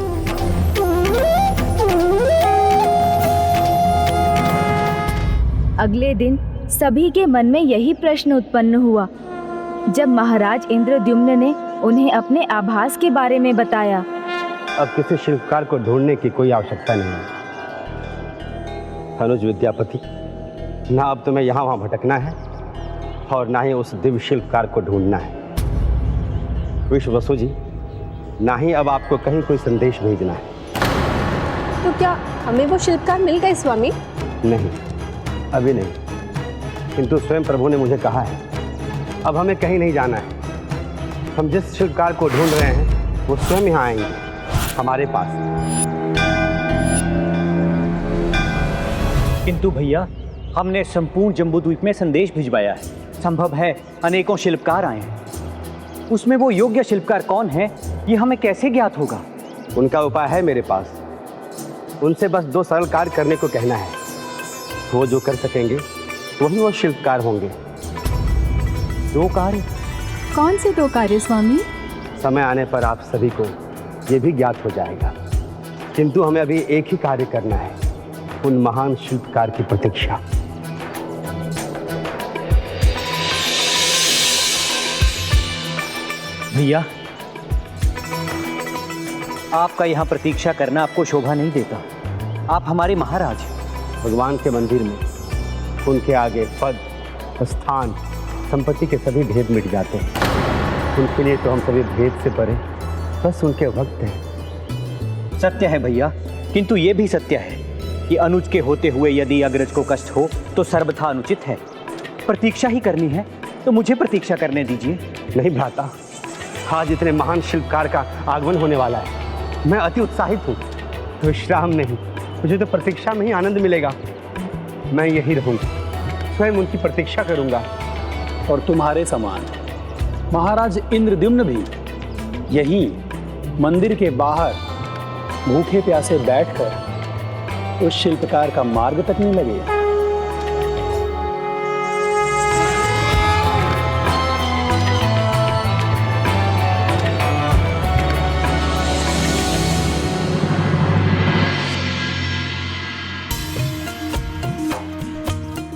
अगले दिन सभी के मन में यही प्रश्न उत्पन्न हुआ जब महाराज इंद्रद्युम्न ने उन्हें अपने आभास के बारे में बताया। अब किसी शिल्पकार को ढूंढने की कोई आवश्यकता नहीं है अनुज विद्यापति। ना अब तुम्हें यहाँ वहाँ भटकना है और ना ही उस दिव्य शिल्पकार को ढूंढना है। विश्ववसु जी, ना ही अब आपको कहीं कोई संदेश भेजना है। तो क्या हमें वो शिल्पकार मिल गए स्वामी? नहीं, अभी नहीं, किंतु स्वयं प्रभु ने मुझे कहा है अब हमें कहीं नहीं जाना है। हम जिस शिल्पकार को ढूंढ रहे हैं वो स्वयं यहाँ आएंगे हमारे पास। किंतु भैया, हमने संपूर्ण जम्बूद्वीप में संदेश भिजवाया है। संभव है अनेकों शिल्पकार आए हैं। उसमें वो योग्य शिल्पकार कौन है ये हमें कैसे ज्ञात होगा? उनका उपाय है मेरे पास। उनसे बस 2 सरल कार्य करने को कहना है। वो जो कर सकेंगे वही वो शिल्पकार होंगे। 2 कार्य? कौन से 2 कार्य स्वामी? समय आने पर आप सभी को ये भी ज्ञात हो जाएगा, किंतु हमें अभी एक ही कार्य करना है, उन महान शिल्पकार की प्रतीक्षा। भैया, आपका यहाँ प्रतीक्षा करना आपको शोभा नहीं देता। आप हमारे महाराज हैं। भगवान के मंदिर में उनके आगे पद, स्थान, संपत्ति के सभी भेद मिट जाते हैं। उनके लिए तो हम सभी भेद से परे बस उनके भक्त हैं। सत्य है भैया, किंतु ये भी सत्य है कि अनुज के होते हुए यदि अग्रज को कष्ट हो तो सर्वथा अनुचित है। प्रतीक्षा ही करनी है तो मुझे प्रतीक्षा करने दीजिए। नहीं भ्राता, आज इतने महान शिल्पकार का आगमन होने वाला है। मैं अति उत्साहित हूँ। विश्राम नहीं, मुझे तो प्रतीक्षा में ही आनंद मिलेगा। मैं यही रहूँगा, स्वयं उनकी प्रतीक्षा करूँगा। और तुम्हारे समान महाराज इंद्रद्युम्न भी यही मंदिर के बाहर भूखे प्यासे बैठकर उस शिल्पकार का मार्ग तकने लगे।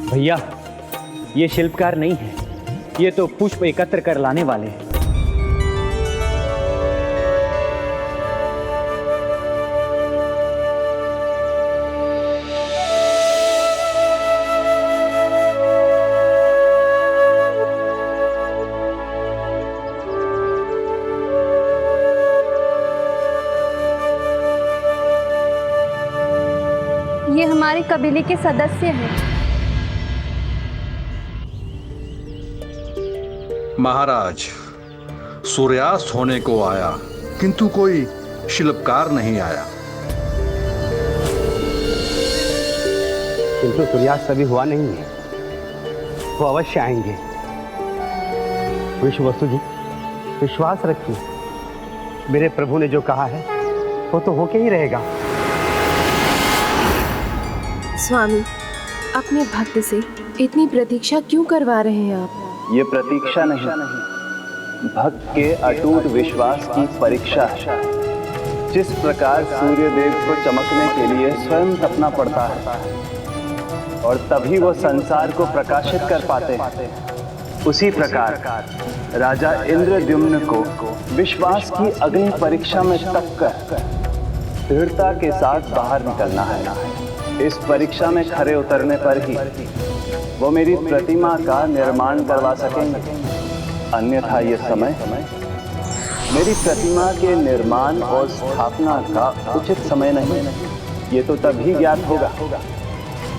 भैया, ये शिल्पकार नहीं है, ये तो पुष्प एकत्र कर लाने वाले हैं। ये हमारे कबीले के सदस्य हैं। महाराज, सूर्यास्त होने को आया किंतु कोई शिल्पकार नहीं आया। किंतु सूर्यास्त अभी हुआ नहीं है, वो अवश्य आएंगे। विश्ववसु जी, विश्वास रखिए, मेरे प्रभु ने जो कहा है वो तो होके ही रहेगा। स्वामी, अपने भक्त से इतनी प्रतीक्षा क्यों करवा रहे हैं आप? ये प्रतीक्षा नहीं, भक्त के अटूट विश्वास की परीक्षा है। जिस प्रकार सूर्यदेव को चमकने के लिए स्वयं तपना पड़ता है और तभी वो संसार को प्रकाशित कर पाते हैं, उसी प्रकार राजा इंद्रद्युम्न को विश्वास की अग्नि परीक्षा में तपकर दृढ़ता के साथ बाहर निकलना है। इस परीक्षा में खरे उतरने पर ही वो मेरी प्रतिमा का निर्माण करवा सकेंगे, अन्यथा ये समय मेरी प्रतिमा के निर्माण और स्थापना का उचित समय नहीं, ये तो तभी ज्ञात होगा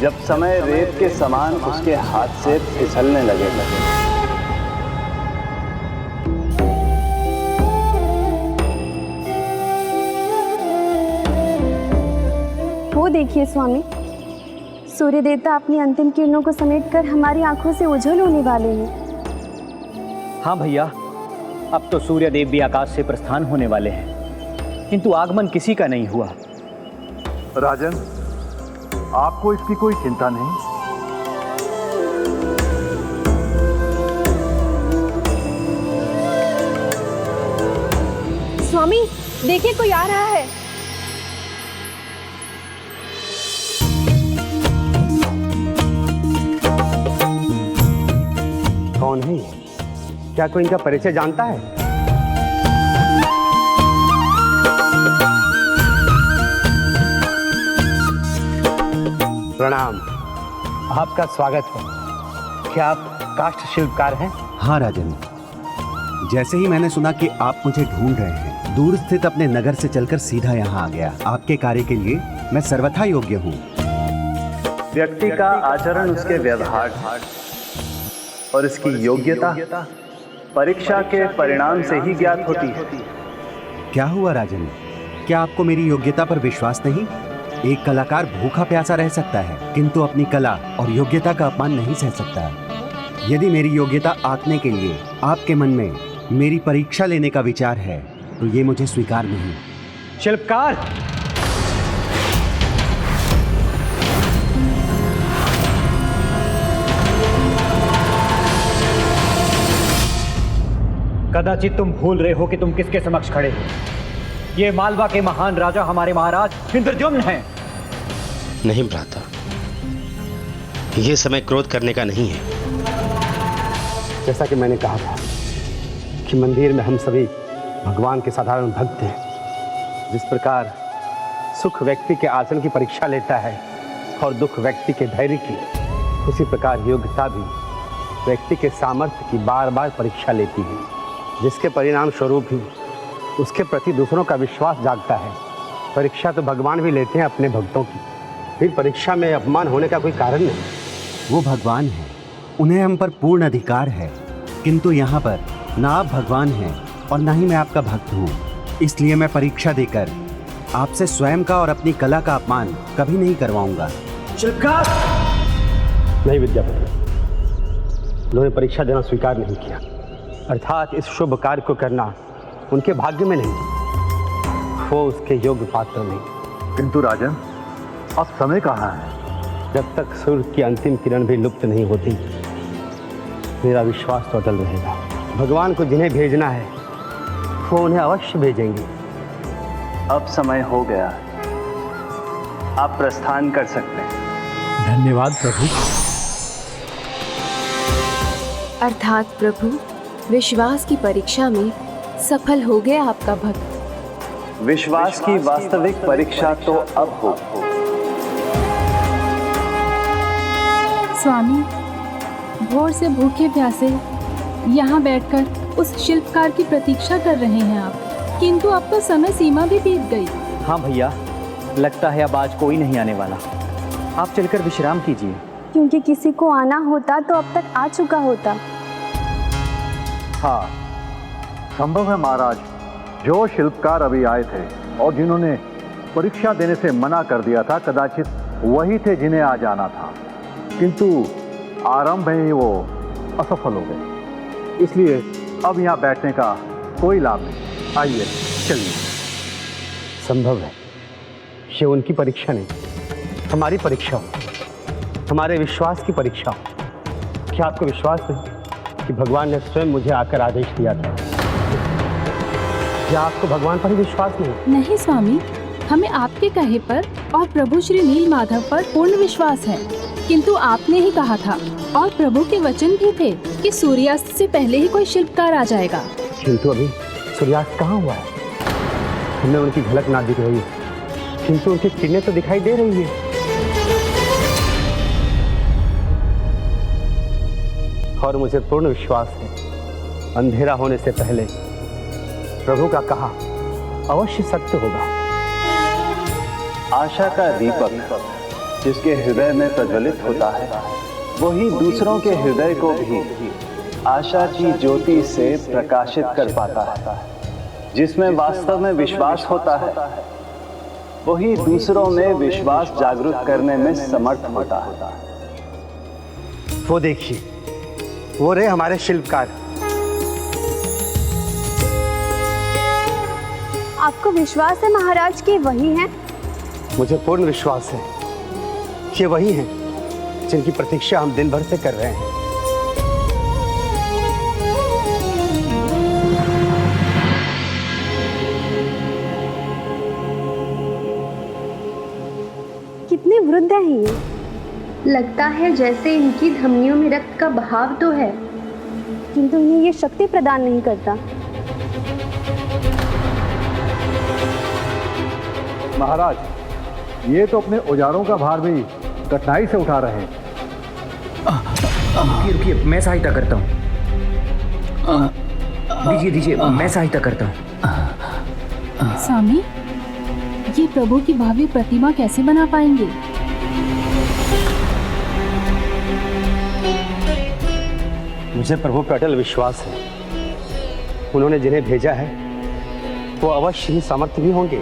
जब समय रेत के समान उसके हाथ से फिसलने लगेगा। वो देखिए स्वामी, सूर्य देवता अपनी अंतिम किरणों को समेटकर हमारी आंखों से ओझल होने वाले हैं। हाँ भैया, अब तो सूर्य देव भी आकाश से प्रस्थान होने वाले हैं, किंतु आगमन किसी का नहीं हुआ। राजन, आपको इसकी कोई चिंता नहीं। स्वामी देखिए, कोई आ रहा है। कौन है? क्या कोई इनका परिचय जानता है? प्रणाम, आपका स्वागत है। क्या आप काष्ठ शिल्पकार हैं? हाँ राजन, जैसे ही मैंने सुना कि आप मुझे ढूंढ रहे हैं, दूर स्थित अपने नगर से चलकर सीधा यहाँ आ गया। आपके कार्य के लिए मैं सर्वथा योग्य हूँ। व्यक्ति का आचरण उसके व्यवहार और इसकी योग्यता परीक्षा के परिणाम से ही ज्ञात होती है। क्या हुआ राजन, क्या आपको मेरी योग्यता पर विश्वास नहीं? एक कलाकार भूखा प्यासा रह सकता है, किंतु अपनी कला और योग्यता का अपमान नहीं सह सकता। यदि मेरी योग्यता आंकने के लिए आपके मन में मेरी परीक्षा लेने का विचार है, तो ये मुझे स्वीकार नहीं। शिल्पकार, कदाचित तुम भूल रहे हो कि तुम किसके समक्ष खड़े हो। ये मालवा के महान राजा हमारे महाराज इंद्रद्युम्न हैं। नहीं भ्राता, ये समय क्रोध करने का नहीं है। जैसा कि मैंने कहा था कि मंदिर में हम सभी भगवान के साधारण भक्त हैं। जिस प्रकार सुख व्यक्ति के आचरण की परीक्षा लेता है और दुख व्यक्ति के धैर्य की, उसी प्रकार योग्यता भी व्यक्ति के सामर्थ्य की बार बार परीक्षा लेती है, जिसके परिणाम स्वरूप ही उसके प्रति दूसरों का विश्वास जागता है। परीक्षा तो भगवान भी लेते हैं अपने भक्तों की, फिर परीक्षा में अपमान होने का कोई कारण नहीं। वो भगवान है, उन्हें हम पर पूर्ण अधिकार है, किंतु यहाँ पर ना आप भगवान हैं और ना ही मैं आपका भक्त हूँ। इसलिए मैं परीक्षा देकर आपसे स्वयं का और अपनी कला का अपमान कभी नहीं करवाऊंगा। नहीं विद्यापति, उन्होंने परीक्षा देना स्वीकार नहीं किया, अर्थात इस शुभ कार्य को करना उनके भाग्य में नहीं, वो उसके योग्य पात्र नहीं। किंतु राजन, अब समय कहाँ है? जब तक सूर्य की अंतिम किरण भी लुप्त नहीं होती, मेरा विश्वास तो अटल रहेगा। भगवान को जिन्हें भेजना है वो उन्हें अवश्य भेजेंगे। अब समय हो गया, आप प्रस्थान कर सकते हैं। धन्यवाद प्रभु। अर्थात प्रभु, विश्वास की परीक्षा में सफल हो गया आपका भक्त। विश्वास की वास्तविक परीक्षा तो अब हो। स्वामी, भोर से भूखे प्यासे यहाँ बैठकर उस शिल्पकार की प्रतीक्षा कर रहे हैं आप, किंतु अब तो समय सीमा भी बीत गई। हाँ भैया, लगता है अब आज कोई नहीं आने वाला। आप चलकर विश्राम कीजिए। क्योंकि किसी को आना होता तो अब तक आ चुका होता। हाँ, संभव है महाराज, जो शिल्पकार अभी आए थे और जिन्होंने परीक्षा देने से मना कर दिया था, कदाचित वही थे जिन्हें आज आना था, किंतु आरंभ में ही वो असफल हो गए। इसलिए अब यहाँ बैठने का कोई लाभ नहीं। आइए चलिए। संभव है ये उनकी परीक्षा नहीं, हमारी परीक्षा हो, हमारे विश्वास की परीक्षा हो। क्या आपको विश्वास नहीं कि भगवान ने स्वयं मुझे आकर आदेश दिया था? क्या आपको भगवान पर ही विश्वास नहीं? नहीं स्वामी, हमें आपके कहे पर और प्रभु श्री नील माधव पर पूर्ण विश्वास है, किंतु आपने ही कहा था और प्रभु के वचन भी थे कि सूर्यास्त से पहले ही कोई शिल्पकार आ जाएगा। किंतु अभी सूर्यास्त कहाँ हुआ है? हमें उनकी झलक ना दिख रही है, किंतु उनकी किरणें तो दिखाई दे रही है। और मुझे पूर्ण विश्वास है, अंधेरा होने से पहले प्रभु का कहा अवश्य सत्य होगा। आशा का दीपक जिसके हृदय में प्रज्वलित होता है, वही दूसरों के हृदय को भी आशा की ज्योति से प्रकाशित कर पाता है। जिसमें वास्तव में विश्वास होता है, वही दूसरों में विश्वास जागरूक करने में समर्थ होता है। वो देखिए, वो रहे हमारे शिल्पकार। आपको विश्वास है महाराज कि वही हैं? मुझे पूर्ण विश्वास है कि वही हैं जिनकी प्रतीक्षा हम दिन भर से कर रहे हैं। कितने वृद्ध हैं ये। लगता है जैसे इनकी धमनियों में रक्त का बहाव तो है, किंतु इन्हें ये शक्ति प्रदान नहीं करता। महाराज, ये तो अपने औजारों का भार भी कठिनाई से उठा रहे हैं। रुकिए, मैं सहायता करता हूँ। दीजिए, मैं सहायता करता हूँ। स्वामी, ये प्रभु की भव्य प्रतिमा कैसे बना पाएंगे? मुझे प्रभु पर अटल विश्वास है। उन्होंने जिन्हें भेजा है वो अवश्य ही समर्थ भी होंगे।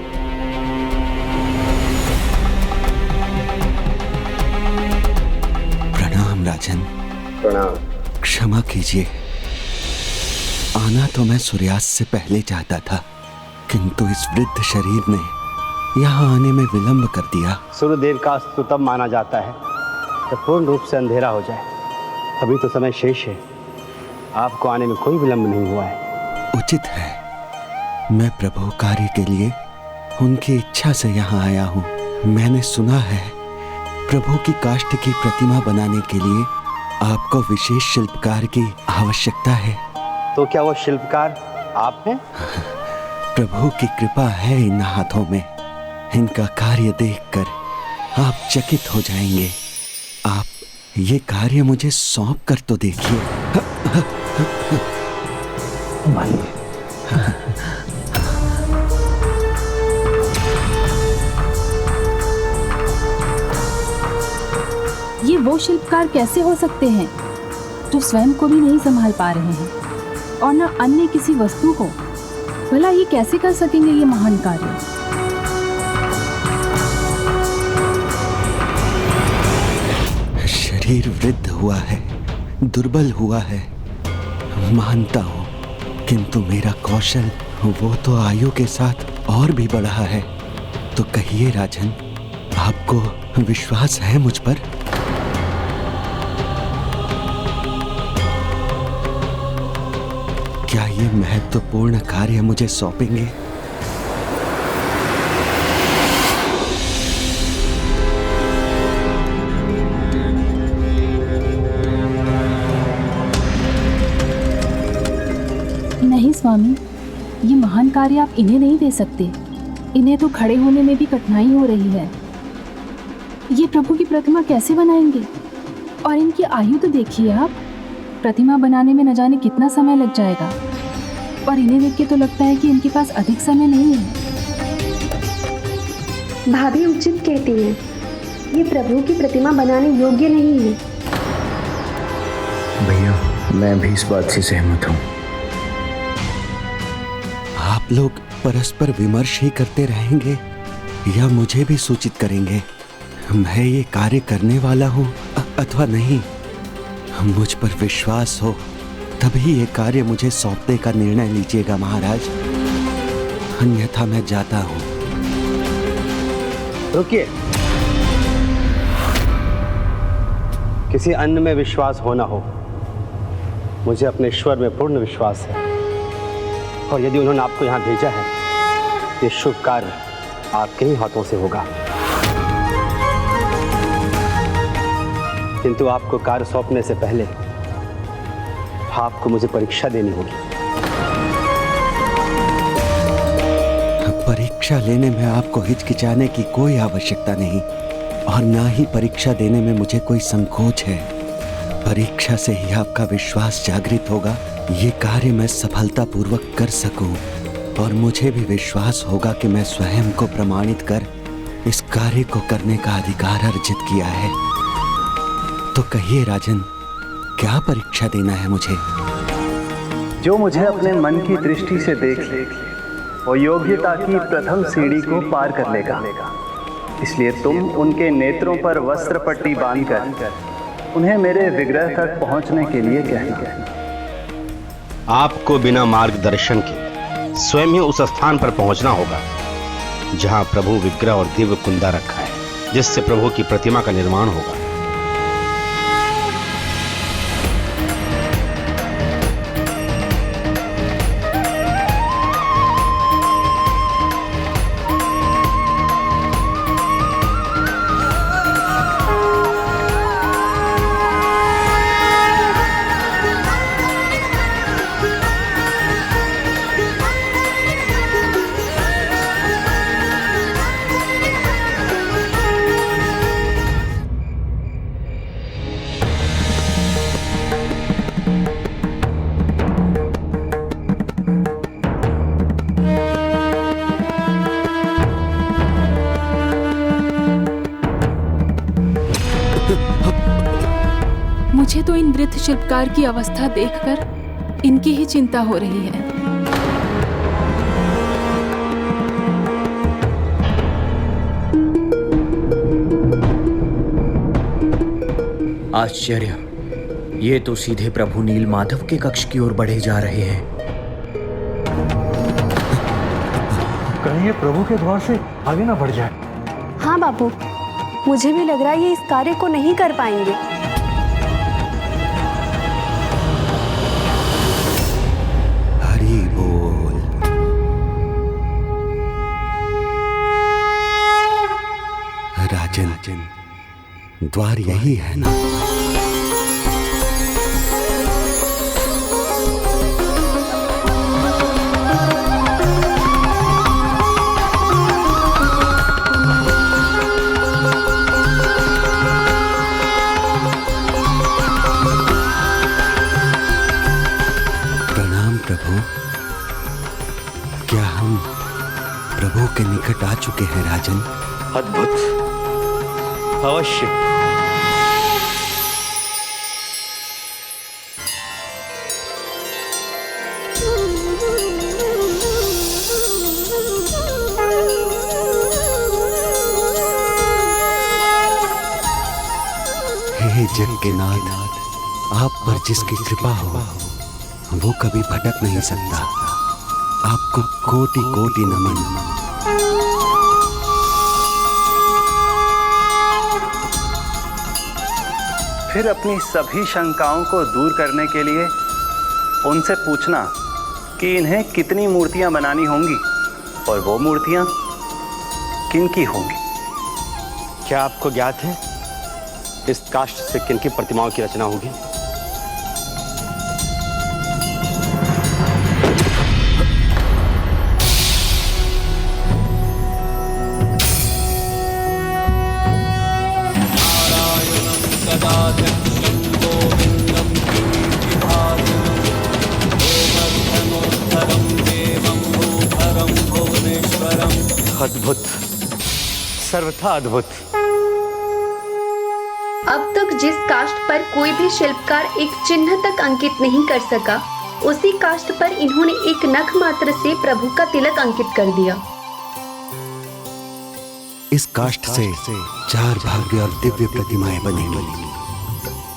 प्रणाम राजन। प्रणाम। क्षमा कीजिए, आना तो मैं सूर्यास्त से पहले चाहता था, किंतु इस वृद्ध शरीर ने यहाँ आने में विलंब कर दिया। सूर्यदेव का अस्त तब माना जाता है जब पूर्ण रूप से अंधेरा हो जाए। अभी तो समय शेष है, आपको आने में कोई विलंब नहीं हुआ है। उचित है, मैं प्रभु कार्य के लिए उनकी इच्छा से यहाँ आया हूँ। मैंने सुना है प्रभु की काष्ठ की प्रतिमा बनाने के लिए आपको विशेष शिल्पकार की आवश्यकता है। तो क्या वो शिल्पकार आप हैं? प्रभु की कृपा है इन हाथों में। इनका कार्य देखकर आप चकित हो जाएंगे। आप ये कार्य मुझे सौंप कर तो देखिए। ये वो शिल्पकार कैसे हो सकते हैं जो स्वयं को भी नहीं संभाल पा रहे हैं और न अन्य किसी वस्तु को? भला ये कैसे कर सकेंगे ये महान कार्य? शरीर वृद्ध हुआ है, दुर्बल हुआ है, मानता हूँ, किंतु मेरा कौशल वो तो आयु के साथ और भी बढ़ा है। तो कहिए राजन, आपको विश्वास है मुझ पर? क्या ये महत्वपूर्ण कार्य मुझे सौंपेंगे? नहीं स्वामी, ये महान कार्य आप इन्हें नहीं दे सकते। इन्हें तो खड़े होने में भी कठिनाई हो रही है। ये प्रभु की प्रतिमा कैसे बनाएंगे? और इनकी आयु तो देखिए आप। प्रतिमा बनाने में न जाने कितना समय लग जाएगा, और इन्हें देख के तो लगता है कि इनके पास अधिक समय नहीं है। भाभी उचित कहती हैं, ये प्रभु की प्रतिमा बनाने योग्य नहीं है। भैया, मैं भी इस बात से सहमत हूँ। आप लोग परस्पर विमर्श ही करते रहेंगे या मुझे भी सूचित करेंगे? मैं ये कार्य करने वाला हूँ अथवा नहीं? मुझ पर विश्वास हो तभी ये कार्य मुझे सौंपने का निर्णय लीजिएगा महाराज, अन्यथा मैं जाता हूँ। रुकिए, किसी अन्य में विश्वास हो ना हो, मुझे अपने ईश्वर में पूर्ण विश्वास है। और यदि उन्होंने आपको यहाँ भेजा है, ये शुभ कार्य आपके ही हाथों से होगा। किंतु आपको कार्य सौंपने से पहले आपको मुझे परीक्षा देनी होगी। परीक्षा लेने में आपको हिचकिचाने की कोई आवश्यकता नहीं, और ना ही परीक्षा देने में मुझे कोई संकोच है। परीक्षा से ही आपका विश्वास जागृत होगा, ये कार्य मैं सफलतापूर्वक कर सकूं। और मुझे भी विश्वास होगा कि मैं स्वयं को प्रमाणित कर इस कार्य को करने का अधिकार अर्जित किया है। तो कहिए राजन, क्या परीक्षा देना है मुझे? जो मुझे अपने मन की दृष्टि से देख ले, वो योग्यता की प्रथम सीढ़ी को पार कर लेगा। इसलिए तुम उनके नेत्रों पर वस्त्र पट्टी बांधकर उन्हें मेरे विग्रह तक पहुंचने के लिए कहना। आपको बिना मार्गदर्शन के स्वयं ही उस स्थान पर पहुंचना होगा जहां प्रभु विग्रह और दिव्य कुंदा रखा है, जिससे प्रभु की प्रतिमा का निर्माण होगा। मुझे तो इन वृद्ध शिल्पकार की अवस्था देखकर इनकी ही चिंता हो रही है। आश्चर्य, ये तो सीधे प्रभु नील माधव के कक्ष की ओर बढ़े जा रहे हैं। कहीं ये प्रभु के द्वार से आगे ना बढ़ जाए। हाँ बापू, मुझे भी लग रहा है ये इस कार्य को नहीं कर पाएंगे। हरि बोल। राजन, द्वार यही है ना? प्रभु, क्या हम प्रभु के निकट आ चुके हैं राजन? अद्भुत, अवश्य। हे जग के नाथ, आप पर जिसकी कृपा हो वो कभी भटक नहीं सकता। आपको कोटि कोटि नमन। फिर अपनी सभी शंकाओं को दूर करने के लिए उनसे पूछना कि इन्हें कितनी मूर्तियां बनानी होंगी और वो मूर्तियां किनकी होंगी। क्या आपको ज्ञात है इस काष्ठ से किनकी प्रतिमाओं की रचना होगी? अद्भुत, सर्वथा अद्भुत। अब तक जिस काष्ठ पर कोई भी शिल्पकार एक चिन्ह तक अंकित नहीं कर सका, उसी काष्ठ पर इन्होंने एक नख मात्र से प्रभु का तिलक अंकित कर दिया। इस काष्ठ से 4 भव्य और दिव्य प्रतिमाएं बनेंगी।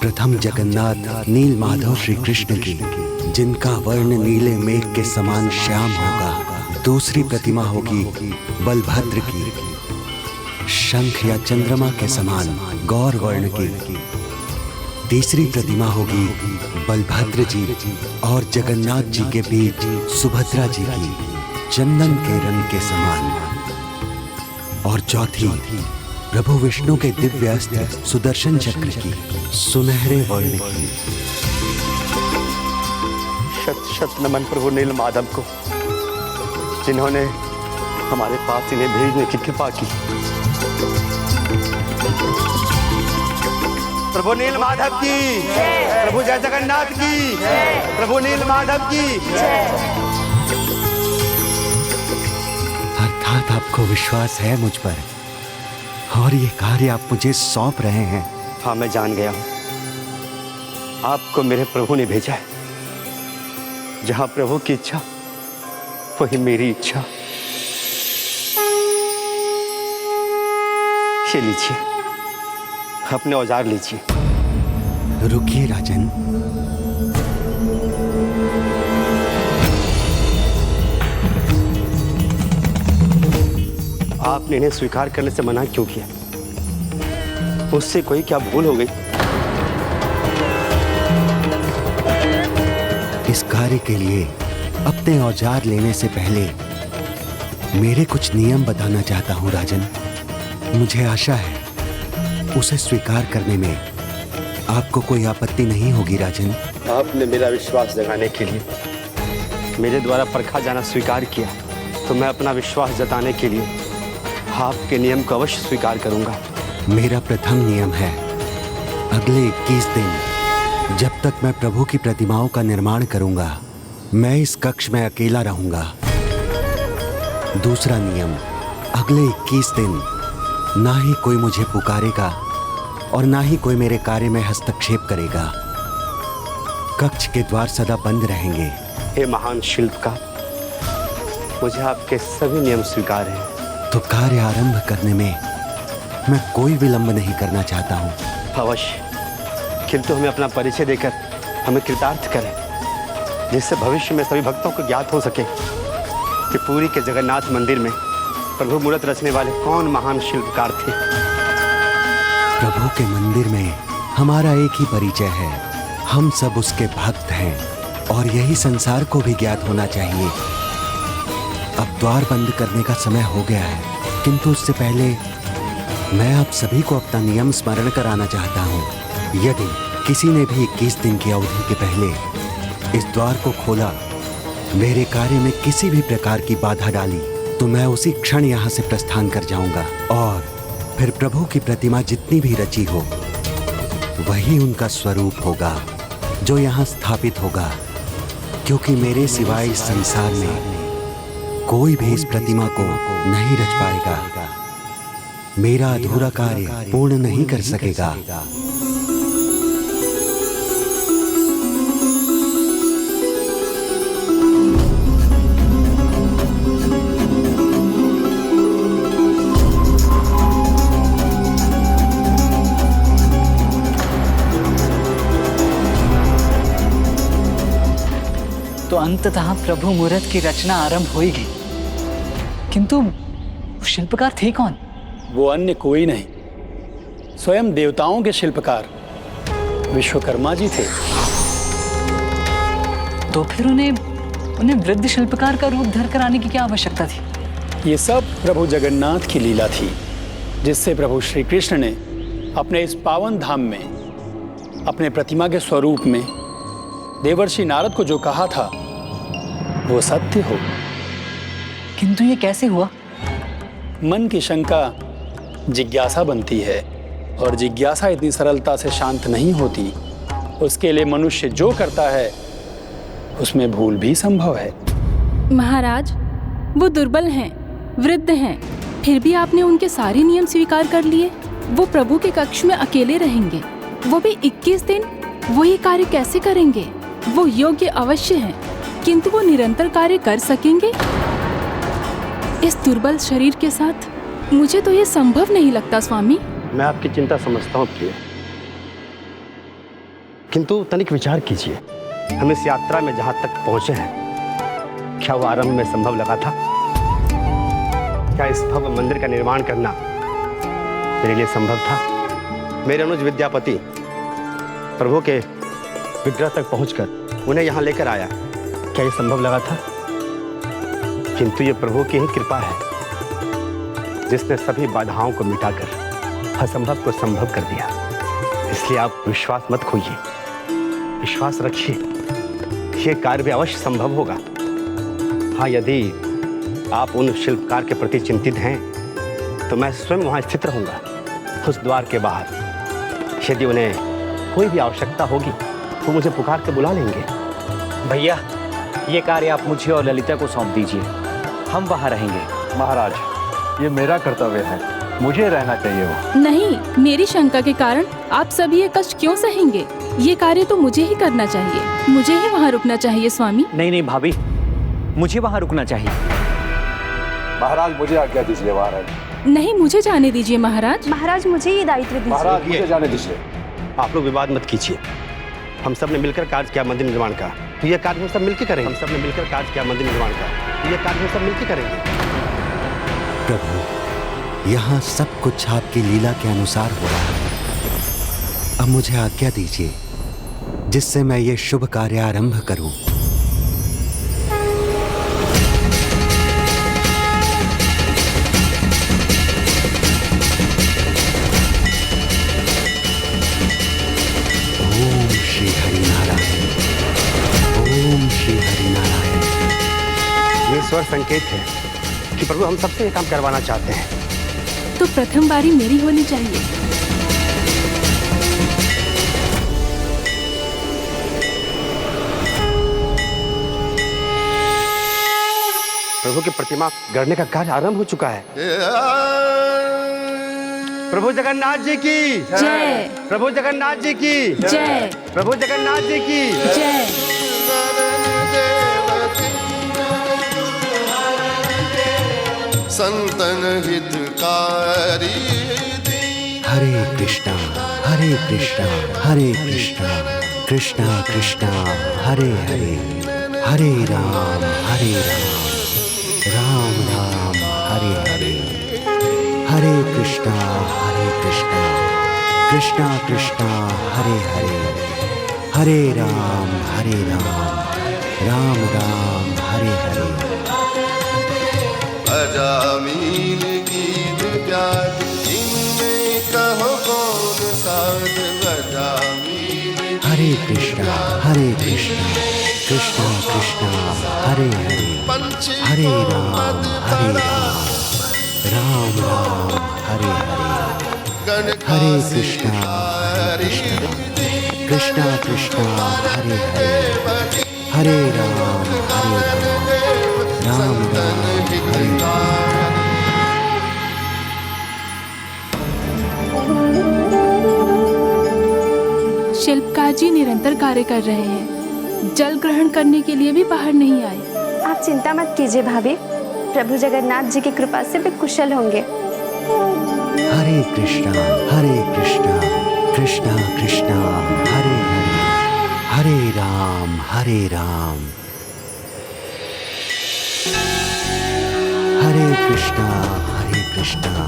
प्रथम जगन्नाथ नील माधव श्री कृष्ण की, जिनका वर्ण नीले मेघ के समान श्याम होगा। दूसरी प्रतिमा होगी बलभद्र की, शंख या चंद्रमा के समान गौर वर्ण की। तीसरी प्रतिमा होगी बलभद्र जी और जगन्नाथ जी के बीच सुभद्रा जी की, चंदन के रंग के समान। और चौथी प्रभु विष्णु के दिव्य अस्त्र सुदर्शन चक्र की, सुनहरे वर्ण की। शत शत नमन प्रभु नील माधव को, जिन्होंने हमारे पास इन्हें भेजने की कृपा की। प्रभु नील माधव की, प्रभु जय जगन्नाथ की, प्रभु नील माधव की। अर्थात आपको विश्वास है मुझ पर और ये कार्य आप मुझे सौंप रहे हैं। हाँ, मैं जान गया हूं आपको मेरे प्रभु ने भेजा है। जहां प्रभु की इच्छा वही मेरी इच्छा। ये लीजिए, अपने औजार लीजिए। रुकिए राजन, आपने इन्हें स्वीकार करने से मना क्यों किया? उससे कोई क्या भूल हो गई? इस कार्य के लिए अपने औजार लेने से पहले मेरे कुछ नियम बताना चाहता हूं राजन। मुझे आशा है उसे स्वीकार करने में आपको कोई आपत्ति नहीं होगी राजन। आपने मेरा विश्वास जगाने के लिए मेरे द्वारा परखा जाना स्वीकार किया, तो मैं अपना विश्वास जताने के लिए आपके नियम को अवश्य स्वीकार करूंगा। मेरा प्रथम नियम है, अगले 21 दिन जब तक मैं प्रभु की प्रतिमाओं का निर्माण करूंगा, मैं इस कक्ष में अकेला रहूंगा। दूसरा नियम, अगले 21 दिन ना ही कोई मुझे पुकारेगा और ना ही कोई मेरे कार्य में हस्तक्षेप करेगा। कक्ष के द्वार सदा बंद रहेंगे। हे महान शिल्पकार, मुझे आपके सभी नियम स्वीकार हैं। तो कार्य आरंभ करने में मैं कोई विलंब नहीं करना चाहता हूँ। अवश्य, किंतु हमें अपना परिचय देकर हमें कृतार्थ करें, जिससे भविष्य में सभी भक्तों को ज्ञात हो सके कि पुरी के जगन्नाथ मंदिर में प्रभु मूर्त रचने वाले कौन महान शिल्पकार थे। प्रभु के मंदिर में हमारा एक ही परिचय है, हम सब उसके भक्त हैं और यही संसार को भी ज्ञात होना चाहिए। अब द्वार बंद करने का समय हो गया है, किंतु उससे पहले मैं आप सभी को अपना नियम स्मरण कराना चाहता हूँ। यदि किसी ने भी 21 दिन की अवधि के पहले इस द्वार को खोला, मेरे कार्य में किसी भी प्रकार की बाधा डाली, तो मैं उसी क्षण यहाँ से प्रस्थान कर जाऊंगा और फिर प्रभु की प्रतिमा जितनी भी रची हो वही उनका स्वरूप होगा जो यहाँ स्थापित होगा, क्योंकि मेरे सिवाय इस संसार में कोई भी इस प्रतिमा को नहीं रच पाएगा, मेरा अधूरा कार्य पूर्ण नहीं कर सकेगा। तो अंततः प्रभु मूर्त की रचना आरंभ होगी, किंतु शिल्पकार थे कौन? वो अन्य कोई नहीं, स्वयं देवताओं के शिल्पकार विश्वकर्मा जी थे। तो फिर उन्हें वृद्ध शिल्पकार का रूप धरकर आने की क्या आवश्यकता थी? ये सब प्रभु जगन्नाथ की लीला थी, जिससे प्रभु श्री कृष्ण ने अपने इस पावन धाम में अपने प्रतिमा के स्वरूप में देवर्षि नारद को जो कहा था वो सत्य हो। किंतु ये कैसे हुआ? मन की शंका जिज्ञासा बनती है और जिज्ञासा इतनी सरलता से शांत नहीं होती। उसके लिए मनुष्य जो करता है उसमें भूल भी संभव है। महाराज, वो दुर्बल हैं, वृद्ध हैं, फिर भी आपने उनके सारे नियम स्वीकार कर लिए। वो प्रभु के कक्ष में अकेले रहेंगे, वो भी 21 दिन। वही कार्य कैसे करेंगे? वो योग्य अवश्य हैं, किंतु वो निरंतर कार्य कर सकेंगे इस दुर्बल शरीर के साथ? मुझे तो ये संभव नहीं लगता स्वामी। मैं आपकी चिंता समझता हूँ प्रिय, किंतु तनिक विचार कीजिए, हम इस यात्रा में जहां तक पहुंचे हैं, क्या वो आरंभ में संभव लगा था? क्या इस भव्य मंदिर का निर्माण करना मेरे लिए संभव था? मेरे अनुज विद्यापति प्रभु के विग्रह तक पहुंचकर उन्हें यहाँ लेकर आया, क्या ये संभव लगा था? किंतु ये प्रभु की ही कृपा है, जिसने सभी बाधाओं को मिटाकर असंभव को संभव कर दिया। इसलिए आप विश्वास मत खोइए, विश्वास रखिए, ये कार्य भी अवश्य संभव होगा। हाँ, यदि आप उन शिल्पकार के प्रति चिंतित हैं तो मैं स्वयं वहां स्थित रहूंगा, उस द्वार के बाहर। यदि उन्हें कोई भी आवश्यकता होगी तो मुझे पुकार के बुला लेंगे। भैया, ये कार्य आप मुझे और ललिता को सौंप दीजिए, हम वहां रहेंगे। महाराज, ये मेरा कर्तव्य है, मुझे रहना चाहिए वो। नहीं, मेरी शंका के कारण आप सभी ये कष्ट क्यों सहेंगे? ये कार्य तो मुझे ही करना चाहिए, मुझे ही वहाँ रुकना चाहिए स्वामी। नहीं नहीं भाभी, मुझे वहाँ रुकना चाहिए। महाराज मुझे आज्ञा दीजिए महाराज। नहीं, मुझे जाने दीजिए महाराज। महाराज मुझे ये दायित्व दीजिए। महाराज मुझे जाने दीजिए। आप लोग विवाद मत कीजिए। हम सब ने मिलकर कार्य किया मंदिर निर्माण का, तो यह कार्य हम सब मिलकर करेंगे। हम सब ने मिलकर कार्य किया मंदिर निर्माण का, तो यह कार्य हम सब मिलकर करेंगे। प्रभु, यहाँ सब कुछ आपकी लीला के अनुसार हो रहा है। अब मुझे आज्ञा दीजिए जिससे मैं ये शुभ कार्य आरंभ करूं। ओम श्री हरिनारायण, ओम श्री हरिनारायण। ये स्वर संकेत है कि प्रभु हम सबसे ये काम करवाना चाहते हैं। तो प्रथम बारी मेरी होनी चाहिए। प्रभु की प्रतिमा गढ़ने का कार्य आरंभ हो चुका है। प्रभु जगन्नाथ जी की जय। प्रभु जगन्नाथ जी की जय। प्रभु जगन्नाथ जी की जय। संतन हितकारी। हरे कृष्णा हरे कृष्णा हरे कृष्णा कृष्णा कृष्णा हरे हरे, हरे राम राम राम हरे हरे, हरे कृष्णा कृष्णा कृष्णा हरे हरे, हरे राम राम राम हरे हरे। अजामिल गीत प्याज इनमें कहो कौन साध। अजामिल हरे कृष्णा कृष्णा कृष्णा हरे हरे, हरे राम राम राम हरे हरे, हरे कृष्णा कृष्णा कृष्णा हरे हरे, हरे राम राम हरे हरे। शिल्पकार जी निरंतर कार्य कर रहे हैं, जल ग्रहण करने के लिए भी बाहर नहीं आए। आप चिंता मत कीजिए भाभी, प्रभु जगन्नाथ जी की कृपा से वे कुशल होंगे। हरे कृष्णा कृष्णा कृष्णा हरे हरे, हरे राम हरे कृष्णा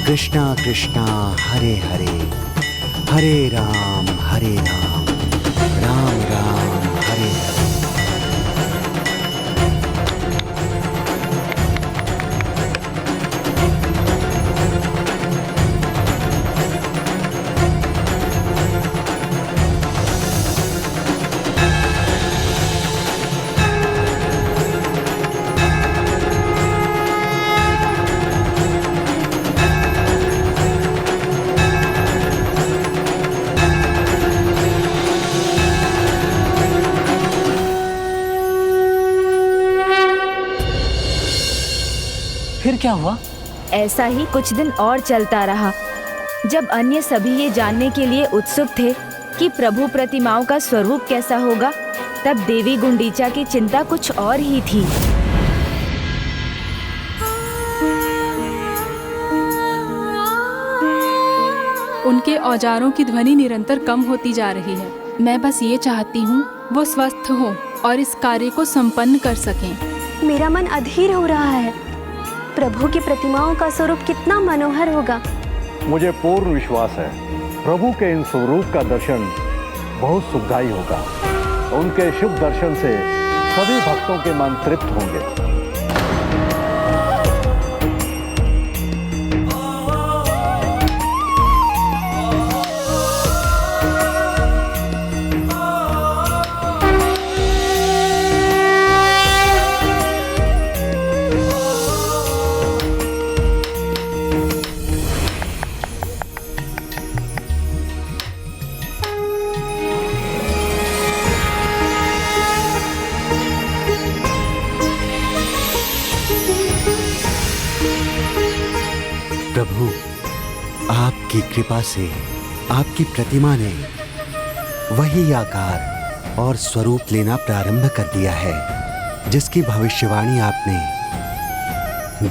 कृष्णा कृष्णा हरे हरे, हरे राम राम राम हरे हरे। फिर क्या हुआ? ऐसा ही कुछ दिन और चलता रहा। जब अन्य सभी ये जानने के लिए उत्सुक थे कि प्रभु प्रतिमाओं का स्वरूप कैसा होगा, तब देवी गुंडीचा की चिंता कुछ और ही थी। उनके औजारों की ध्वनि निरंतर कम होती जा रही है। मैं बस ये चाहती हूँ वो स्वस्थ हों और इस कार्य को संपन्न कर सकें। मेरा मन अधीर हो रहा है। प्रभु की प्रतिमाओं का स्वरूप कितना मनोहर होगा। मुझे पूर्ण विश्वास है प्रभु के इन स्वरूप का दर्शन बहुत सुखदायी होगा। उनके शुभ दर्शन से सभी भक्तों के मन तृप्त होंगे। प्रभु, आपकी कृपा से आपकी प्रतिमा ने वही आकार और स्वरूप लेना प्रारंभ कर दिया है जिसकी भविष्यवाणी आपने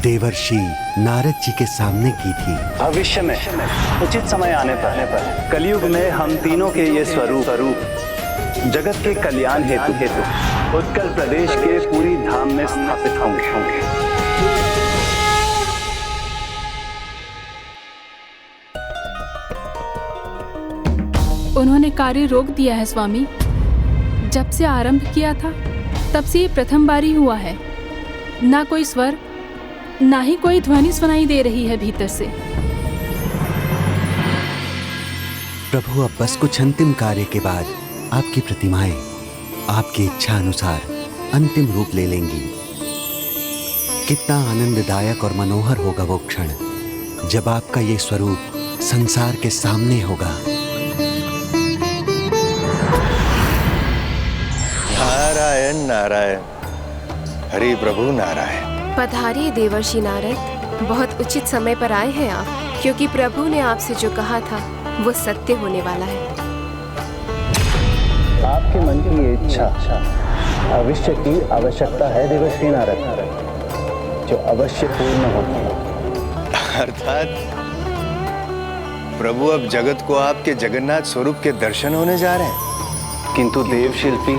देवर्षि नारद जी के सामने की थी। भविष्य में उचित समय आने पर कलयुग में हम तीनों के ये स्वरूप जगत के कल्याण हेतु उत्कल प्रदेश के पूरी धाम में स्थापित होंगे। उन्होंने कार्य रोक दिया है स्वामी। जब से आरंभ किया था तब से ये प्रथम बारी हुआ है। ना कोई स्वर, ना ही कोई ध्वनि सुनाई दे रही है भीतर से। प्रभु, अब बस कुछ अंतिम कार्य के बाद आपकी प्रतिमाएं आपकी इच्छा अनुसार अंतिम रूप ले लेंगी। कितना आनंददायक और मनोहर होगा वो क्षण जब आपका ये स्वरूप संसार के सामने होगा। नारायण नारायण, हरि प्रभु नारायण। पधारिए देवर्षि नारद, बहुत उचित समय पर आए हैं आप, क्योंकि प्रभु ने आपसे जो कहा था वो सत्य होने वाला है। आपके मन की ये इच्छा भविष्य की आवश्यकता है देवर्षि नारद, जो अवश्य पूर्ण होगी। अर्थात प्रभु अब जगत को आपके जगन्नाथ स्वरूप के दर्शन होने जा रहे हैं। किंतु देवशिल्पी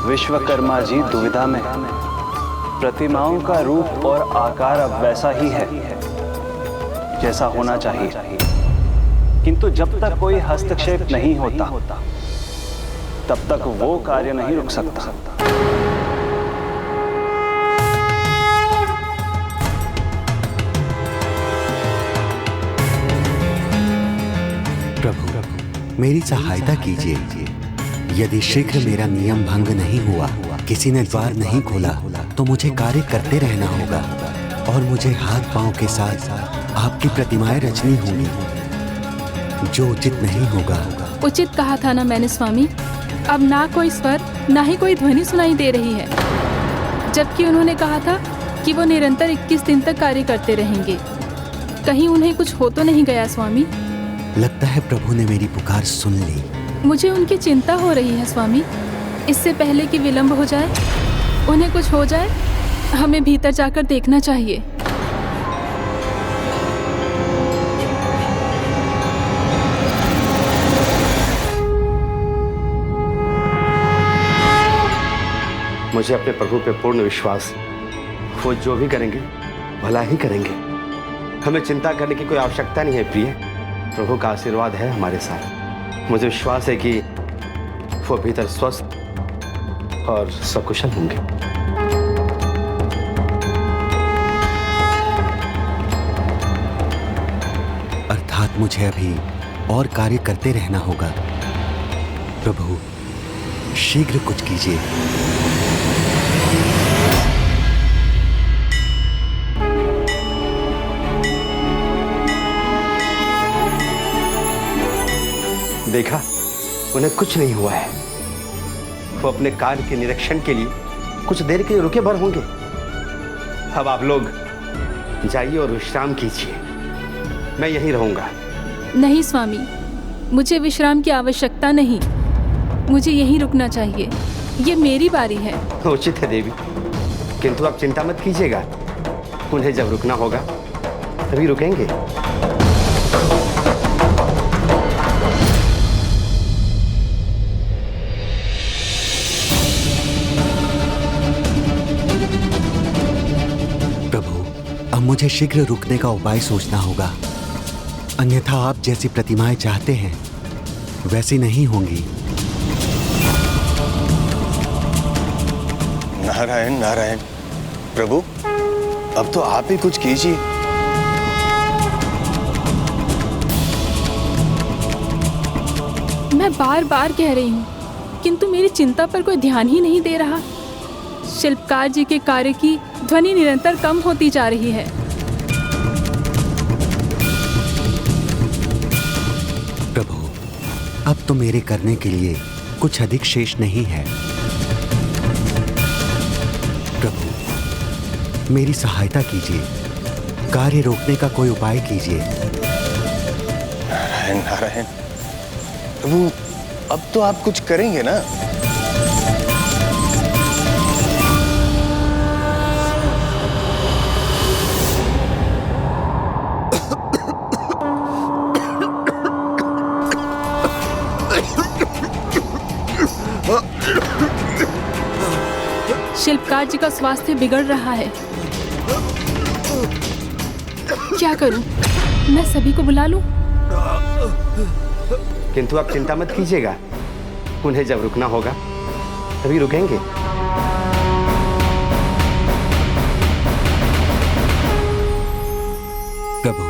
विश्वकर्मा जी दुविधा में। प्रतिमाओं का रूप और आकार अब वैसा ही है जैसा होना चाहिए, किंतु जब तक कोई हस्तक्षेप नहीं होता तब तक वो कार्य नहीं रुक सकता। प्रभु, मेरी सहायता कीजिए। यदि शीघ्र मेरा नियम भंग नहीं हुआ, किसी ने द्वार नहीं खोला, तो मुझे कार्य करते रहना होगा और मुझे हाथ पांव के साथ आपकी प्रतिमाएं रचनी होंगी। जो उचित नहीं होगा। उचित कहा था ना मैंने स्वामी। अब ना कोई स्वर, ना ही कोई ध्वनि सुनाई दे रही है, जबकि उन्होंने कहा था कि वो निरंतर 21 दिन तक कार्य करते रहेंगे। कहीं उन्हें कुछ हो तो नहीं गया स्वामी? लगता है प्रभु ने मेरी पुकार सुन ली। मुझे उनकी चिंता हो रही है स्वामी। इससे पहले कि विलंब हो जाए, उन्हें कुछ हो जाए, हमें भीतर जाकर देखना चाहिए। मुझे अपने प्रभु पे पूर्ण विश्वास। वो जो भी करेंगे भला ही करेंगे। हमें चिंता करने की कोई आवश्यकता नहीं है प्रिय। प्रभु का आशीर्वाद है हमारे साथ। मुझे विश्वास है कि वो भीतर स्वस्थ और सकुशल होंगे। अर्थात मुझे अभी और कार्य करते रहना होगा। प्रभु, शीघ्र कुछ कीजिए। देखा, उन्हें कुछ नहीं हुआ है। वो अपने कार्य के निरीक्षण के लिए कुछ देर के लिए रुके भर होंगे। अब आप लोग जाइए और विश्राम कीजिए। मैं यहीं रहूंगा। नहीं स्वामी, मुझे विश्राम की आवश्यकता नहीं। मुझे यहीं रुकना चाहिए। ये मेरी बारी है। उचित है देवी, किंतु आप चिंता मत कीजिएगा। उन्हें जब रुकना होगा तभी रुकेंगे। मुझे शीघ्र रुकने का उपाय सोचना होगा, अन्यथा आप जैसी प्रतिमाएं चाहते हैं वैसी नहीं होंगी। नारायण नारायण, प्रभु अब तो आप ही कुछ कीजिए। मैं बार बार कह रही हूँ, किंतु मेरी चिंता पर कोई ध्यान ही नहीं दे रहा। शिल्पकार जी के कार्य की ध्वनि निरंतर कम होती जा रही है। प्रभु, अब तो मेरे करने के लिए कुछ अधिक शेष नहीं है। प्रभु, मेरी सहायता कीजिए। कार्य रोकने का कोई उपाय कीजिए। नारायण नारायण, प्रभु अब तो आप कुछ करेंगे ना? शिल्पकार जी का स्वास्थ्य बिगड़ रहा है। क्या करूं? मैं सभी को बुला लूं? किंतु आप चिंता मत कीजिएगा, उन्हें जब रुकना होगा तभी रुकेंगे। प्रभु,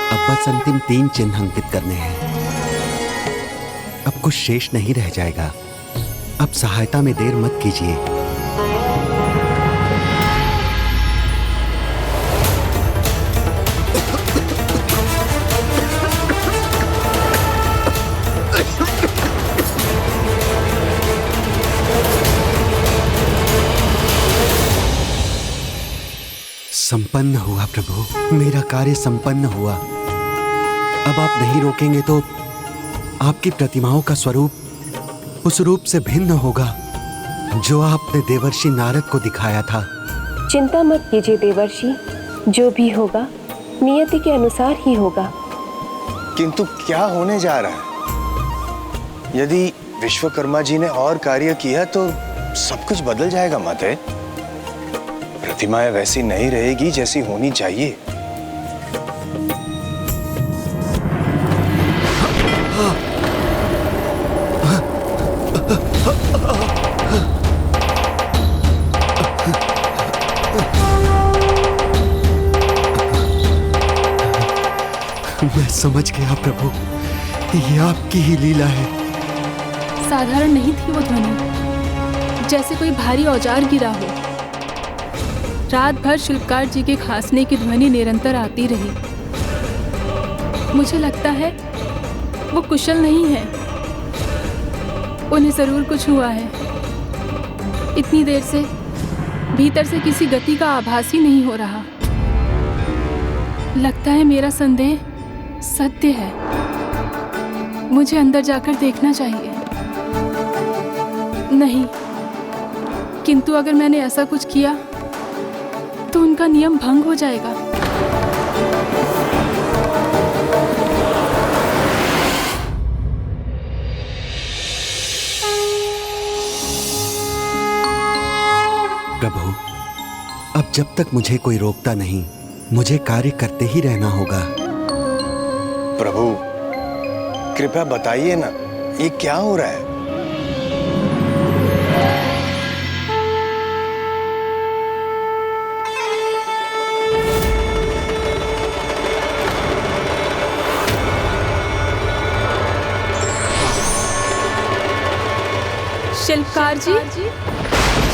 अब बस अंतिम 3 चिन्ह अंकित करने हैं। अब कुछ शेष नहीं रह जाएगा। अब सहायता में देर मत कीजिए। संपन्न हुआ प्रभु, मेरा कार्य संपन्न हुआ। अब आप नहीं रोकेंगे तो आपकी प्रतिमाओं का स्वरूप उस रूप से भिन्न होगा जो आपने देवर्षि नारद को दिखाया था। चिंता मत कीजिए देवर्षि, जो भी होगा नियति के अनुसार ही होगा। किंतु क्या होने जा रहा है? यदि विश्वकर्मा जी ने और कार्य किया तो सब कुछ बदल जाएगा माते। प्रतिमाएं वैसी नहीं रहेगी जैसी होनी चाहिए। मैं समझ गया प्रभु, ये आपकी ही लीला है। साधारण नहीं थी वो ध्वनि, जैसे कोई भारी औजार गिरा हो। रात भर शिल्पकार जी के खांसने की ध्वनि निरंतर आती रही। मुझे लगता है वो कुशल नहीं है, उन्हें जरूर कुछ हुआ है। इतनी देर से भीतर से किसी गति का आभास ही नहीं हो रहा। लगता है मेरा संदेह सत्य है। मुझे अंदर जाकर देखना चाहिए। नहीं, किंतु अगर मैंने ऐसा कुछ किया तो उनका नियम भंग हो जाएगा। प्रभु, अब जब तक मुझे कोई रोकता नहीं, मुझे कार्य करते ही रहना होगा। प्रभु कृपया बताइए ना, ये क्या हो रहा है? शिल्पकार जी,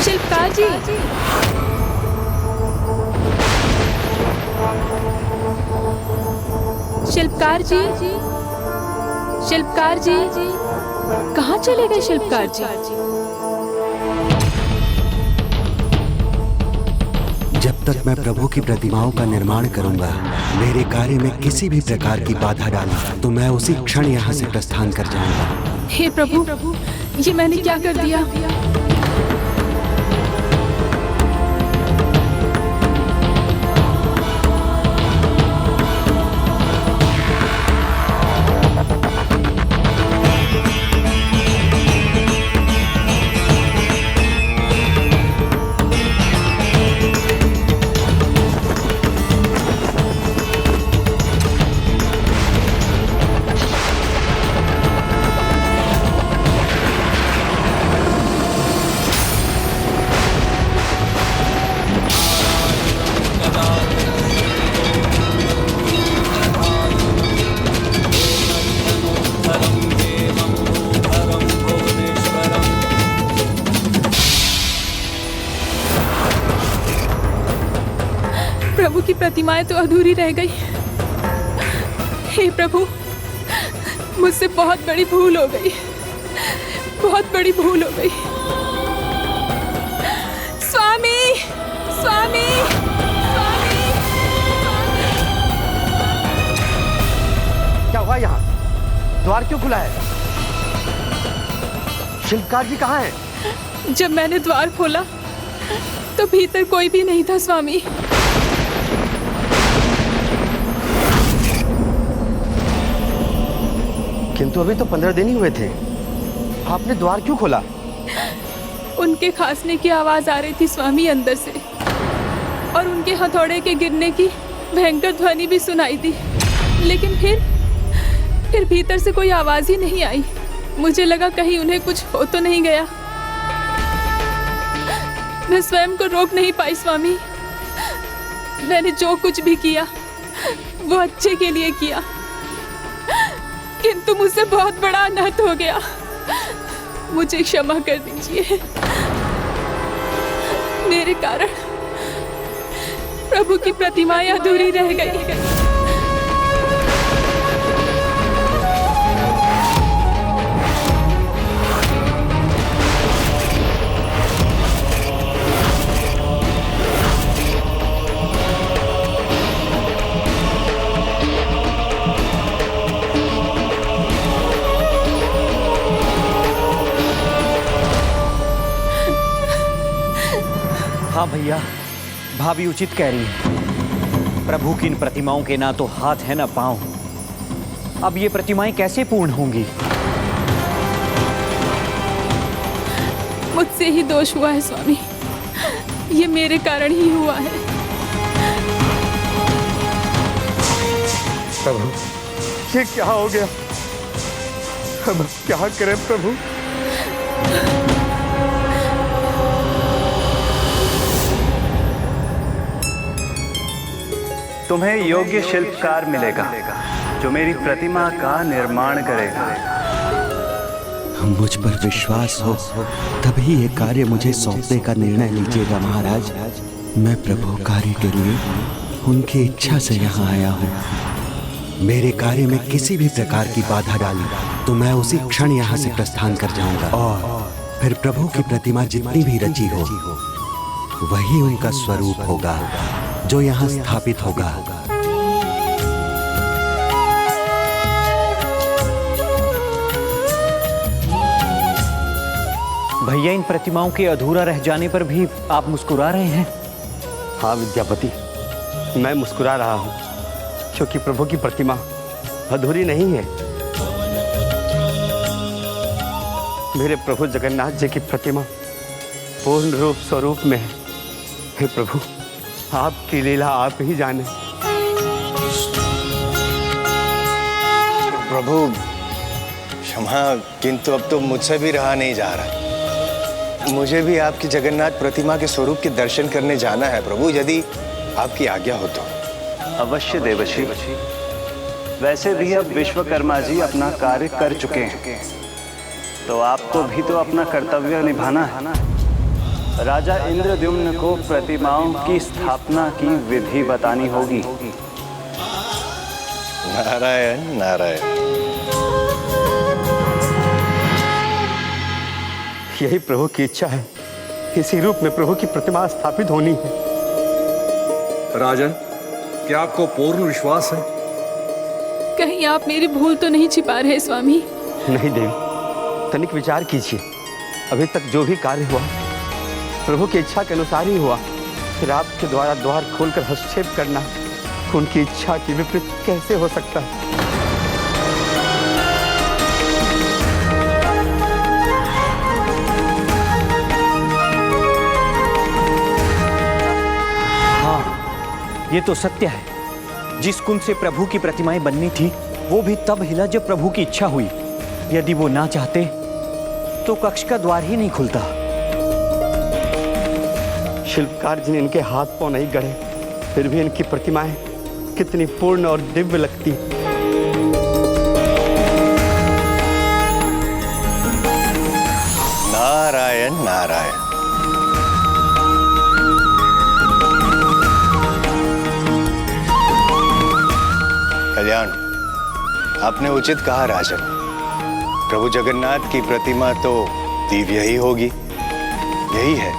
शिल्पकार जी, शिल्पकार जी, शिल्पकार जी, कहाँ चले गए शिल्पकार जी? जब तक मैं प्रभु की प्रतिमाओं का निर्माण करूंगा, मेरे कार्य में किसी भी प्रकार की बाधा डाली तो मैं उसी क्षण यहाँ से प्रस्थान कर जाऊंगा। हे प्रभु, ये मैंने क्या कर दिया? प्रभु की प्रतिमाएं तो अधूरी रह गई। हे प्रभु, मुझसे बहुत बड़ी भूल हो गई, बहुत बड़ी भूल हो गई। स्वामी, स्वामी, स्वामी, स्वामी। हुआ यहाँ? द्वार क्यों खुला है? शिल्पकार जी कहाँ हैं? जब मैंने द्वार खोला तो भीतर कोई भी नहीं था स्वामी। किंतु अभी तो 15 दिन ही हुए थे, आपने द्वार क्यों खोला? उनके खांसने की आवाज आ रही थी स्वामी अंदर से, और उनके हथौड़े के गिरने की भयंकर ध्वनि भी सुनाई दी। लेकिन फिर भीतर से कोई आवाज ही नहीं आई। मुझे लगा कहीं उन्हें कुछ हो तो नहीं गया। मैं स्वयं को रोक नहीं पाई स्वामी। मैंने जो कुछ भी किया वो अच्छे के लिए किया, किंतु मुझसे बहुत बड़ा अनर्थ हो गया। मुझे क्षमा कर दीजिए। मेरे कारण प्रभु की प्रतिमाएं अधूरी रह गई। हाँ भैया, भाभी उचित कह रही है। प्रभु की इन प्रतिमाओं के ना तो हाथ है ना पांव। अब ये प्रतिमाएं कैसे पूर्ण होंगी? मुझसे ही दोष हुआ है स्वामी। ये मेरे कारण ही हुआ है। प्रभु, ये क्या हो गया? अब क्या करें प्रभु? तुम्हें योग्य शिल्पकार मिलेगा जो मेरी प्रतिमा का निर्माण करेगा। मुझ पर विश्वास हो तभी ये कार्य मुझे सौंपने का निर्णय लीजिएगा महाराज। मैं प्रभु कार्य के लिए उनकी इच्छा से यहाँ आया हूँ। मेरे कार्य में किसी भी प्रकार की बाधा डाली तो मैं उसी क्षण यहाँ से प्रस्थान कर जाऊंगा, और फिर प्रभु की प्रतिमा जितनी भी रची हो वही उनका स्वरूप होगा जो यहाँ स्थापित होगा। भैया, इन प्रतिमाओं के अधूरा रह जाने पर भी आप मुस्कुरा रहे हैं। हाँ विद्यापति, मैं मुस्कुरा रहा हूँ क्योंकि प्रभु की प्रतिमा अधूरी नहीं है। मेरे प्रभु जगन्नाथ जी की प्रतिमा पूर्ण रूप स्वरूप में है। हे प्रभु, आपकी लीला आप ही जाने। प्रभु क्षमा, किंतु अब तो मुझसे भी रहा नहीं जा रहा। मुझे भी आपकी जगन्नाथ प्रतिमा के स्वरूप के दर्शन करने जाना है प्रभु, यदि आपकी आज्ञा हो तो। अवश्य देवश्री। वैसे भी अब विश्वकर्मा जी अपना कार्य कर चुके हैं, तो आपको भी तो अपना कर्तव्य निभाना है। राजा इंद्रद्युम्न को प्रतिमाओं की स्थापना की विधि बतानी होगी। नारायण नारायण। यही प्रभु की इच्छा है, इसी रूप में प्रभु की प्रतिमा स्थापित होनी है। राजन, क्या आपको पूर्ण विश्वास है? कहीं आप मेरी भूल तो नहीं छिपा रहे स्वामी? नहीं देवी, तनिक विचार कीजिए। अभी तक जो भी कार्य हुआ प्रभु की इच्छा के अनुसार ही हुआ, फिर आपके द्वारा द्वार खोलकर हस्तक्षेप करना उनकी इच्छा के विपरीत कैसे हो सकता है? हाँ, ये तो सत्य है। जिस कुंड से प्रभु की प्रतिमाएं बननी थी वो भी तब हिला जब प्रभु की इच्छा हुई। यदि वो ना चाहते तो कक्ष का द्वार ही नहीं खुलता। शिल्पकार जी ने इनके हाथ पांव नहीं गढ़े, फिर भी इनकी प्रतिमाएं कितनी पूर्ण और दिव्य लगती। नारायण नारायण। कल्याण, आपने उचित कहा राजन। प्रभु जगन्नाथ की प्रतिमा तो दिव्य ही होगी। यही है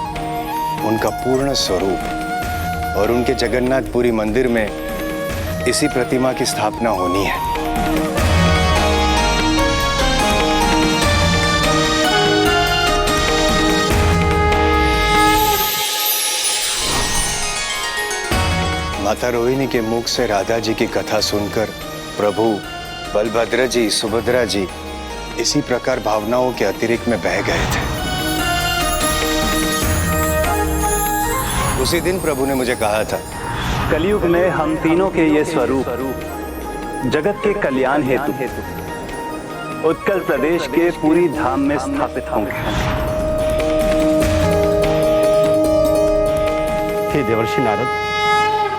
उनका पूर्ण स्वरूप, और उनके जगन्नाथपुरी मंदिर में इसी प्रतिमा की स्थापना होनी है। माता रोहिणी के मुख से राधा जी की कथा सुनकर प्रभु बलभद्र जी, सुभद्रा जी इसी प्रकार भावनाओं के अतिरिक्त में बह गए थे। उसी दिन प्रभु ने मुझे कहा था, कलयुग में हम तीनों के ये स्वरूप जगत के कल्याण हेतु उत्कल प्रदेश के पूरी धाम में स्थापित होंगे। हे देवर्षि नारद,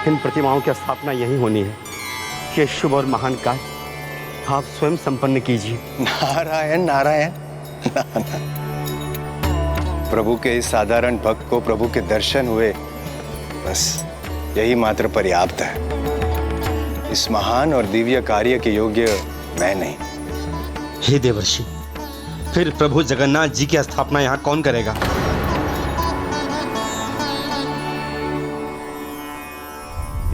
इन प्रतिमाओं की स्थापना यही होनी है। ये शुभ और महान कार्य आप स्वयं संपन्न कीजिए। नारायण नारायण। प्रभु के इस साधारण भक्त को प्रभु के दर्शन हुए, बस यही मात्र पर्याप्त है। इस महान और दिव्य कार्य के योग्य मैं नहीं। हे देवर्षि, फिर प्रभु जगन्नाथ जी की स्थापना यहाँ कौन करेगा?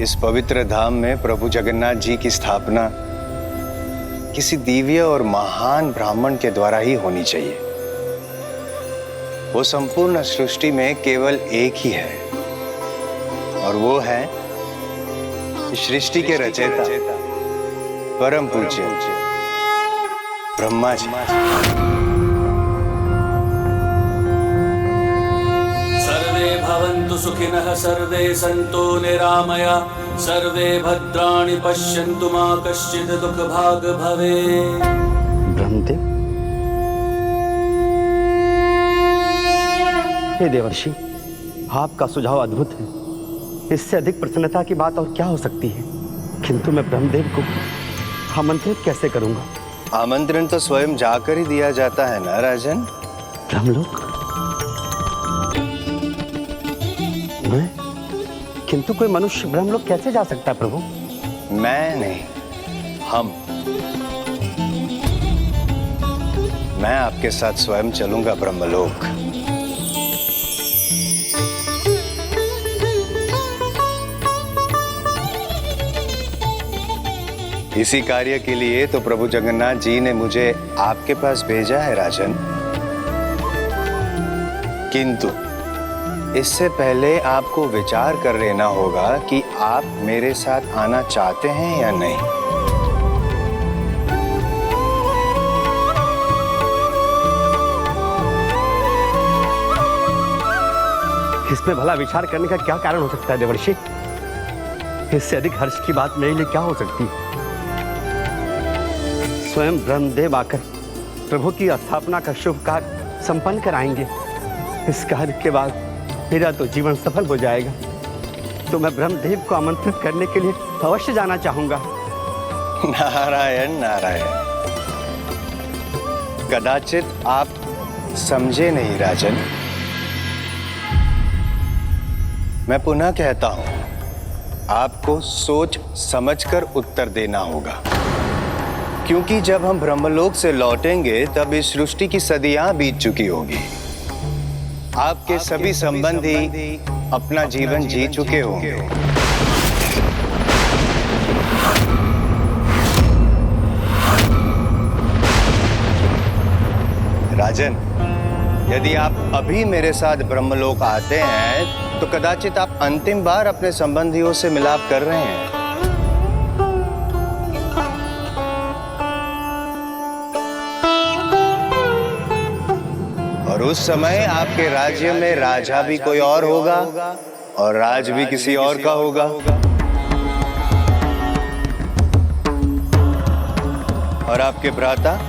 इस पवित्र धाम में प्रभु जगन्नाथ जी की स्थापना किसी दिव्य और महान ब्राह्मण के द्वारा ही होनी चाहिए। वो संपूर्ण सृष्टि में केवल एक ही है, और वो है सृष्टि के रचयिता परम पूज्य ब्रह्मा जी। सर्वे भवन्तु सुखिनः, सर्वे सन्तु निरामया, सर्वे भद्राणि पश्यन्तु, मा कश्चित् दुःखभाग् भवेत्। ब्रह्मदेव, हे देवर्षि, आपका सुझाव अद्भुत है। इससे अधिक प्रसन्नता की बात और क्या हो सकती है। किंतु मैं ब्रह्मदेव को आमंत्रित कैसे करूंगा? आमंत्रण तो स्वयं जाकर ही दिया जाता है ना राजन। ब्रह्मलोक? मैं? किंतु कोई मनुष्य ब्रह्मलोक कैसे जा सकता है प्रभु? मैं नहीं, हम। मैं आपके साथ स्वयं चलूंगा ब्रह्मलोक। इसी कार्य के लिए तो प्रभु जगन्नाथ जी ने मुझे आपके पास भेजा है राजन। किंतु इससे पहले आपको विचार कर लेना होगा कि आप मेरे साथ आना चाहते हैं या नहीं। इसमें भला विचार करने का क्या कारण हो सकता है देवर्षि? इससे अधिक हर्ष की बात मेरे लिए क्या हो सकती है? स्वयं ब्रह्मदेव आकर प्रभु की स्थापना का शुभ कार्य संपन्न कराएंगे। इस कार्य के बाद मेरा तो जीवन सफल हो जाएगा। तो मैं ब्रह्मदेव को आमंत्रित करने के लिए अवश्य जाना चाहूंगा। नारायण नारायण। कदाचित आप समझे नहीं राजन। मैं पुनः कहता हूं, आपको सोच समझकर उत्तर देना होगा, क्योंकि जब हम ब्रह्मलोक से लौटेंगे तब इस सृष्टि की सदियां बीत चुकी होगी। आपके सभी संबंधी अपना जीवन जी चुके होंगे। राजन, यदि आप अभी मेरे साथ ब्रह्मलोक आते हैं तो कदाचित आप अंतिम बार अपने संबंधियों से मिलाप कर रहे हैं। और उस समय आपके राज्य में राजा भी कोई और होगा और राज भी किसी और का होगा। और आपके भ्राता,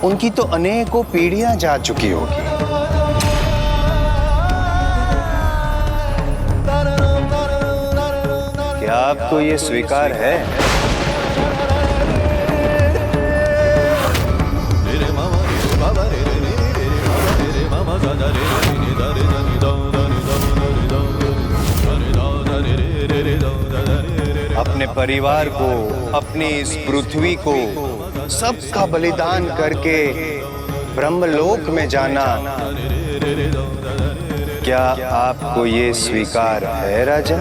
उनकी तो अनेकों पीढ़ियां जा चुकी होगी। क्या आपको ये स्वीकार है? अपने परिवार को, अपनी इस पृथ्वी को सबका बलिदान करके ब्रह्मलोक में जाना, क्या आपको ये स्वीकार है राजन?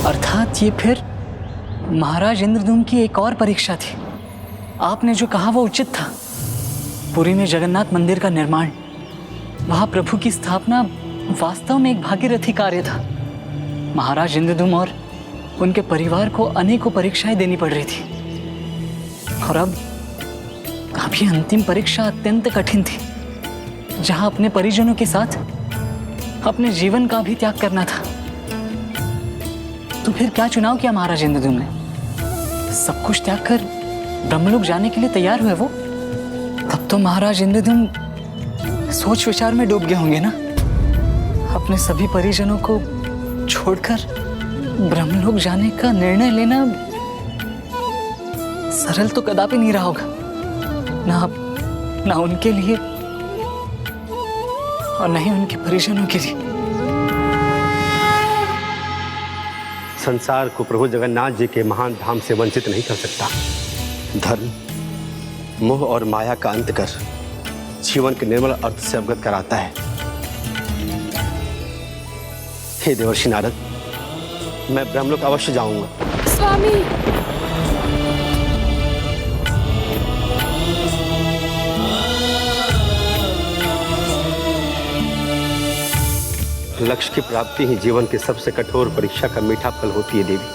अर्थात ये फिर महाराज इंद्रद्युम्न की एक और परीक्षा थी। आपने जो कहा वो उचित था। पुरी में जगन्नाथ मंदिर का निर्माण, वहां प्रभु की स्थापना वास्तव में एक भागीरथी कार्य था। महाराज इंद्रद्युम्न और उनके परिवार को अनेकों परीक्षाएं देनी पड़ रही थी, और अब ये अंतिम परीक्षा अत्यंत कठिन थी, जहां अपने परिजनों के साथ अपने जीवन का भी त्याग करना था। तो फिर क्या चुनाव किया महाराज इंद्रद्युम्न ने? सब कुछ त्याग कर ब्रह्मलोक जाने के लिए तैयार हुए वो। तब तो महाराज इंद्रद्युम्न सोच विचार में डूब गए होंगे ना। अपने सभी परिजनों को छोड़कर ब्रह्मलोक जाने का निर्णय लेना सरल तो कदापि नहीं रहा होगा, ना उनके लिए और न ही उनके परिजनों के लिए। संसार को प्रभु जगन्नाथ जी के महान धाम से वंचित नहीं कर सकता। धर्म, मोह और माया का अंत कर जीवन के निर्मल अर्थ से अवगत कराता है। हे देवर्षि नारद, मैं ब्रह्मलोक अवश्य जाऊंगा। स्वामी, लक्ष्य की प्राप्ति ही जीवन की सबसे कठोर परीक्षा का मीठा फल होती है देवी।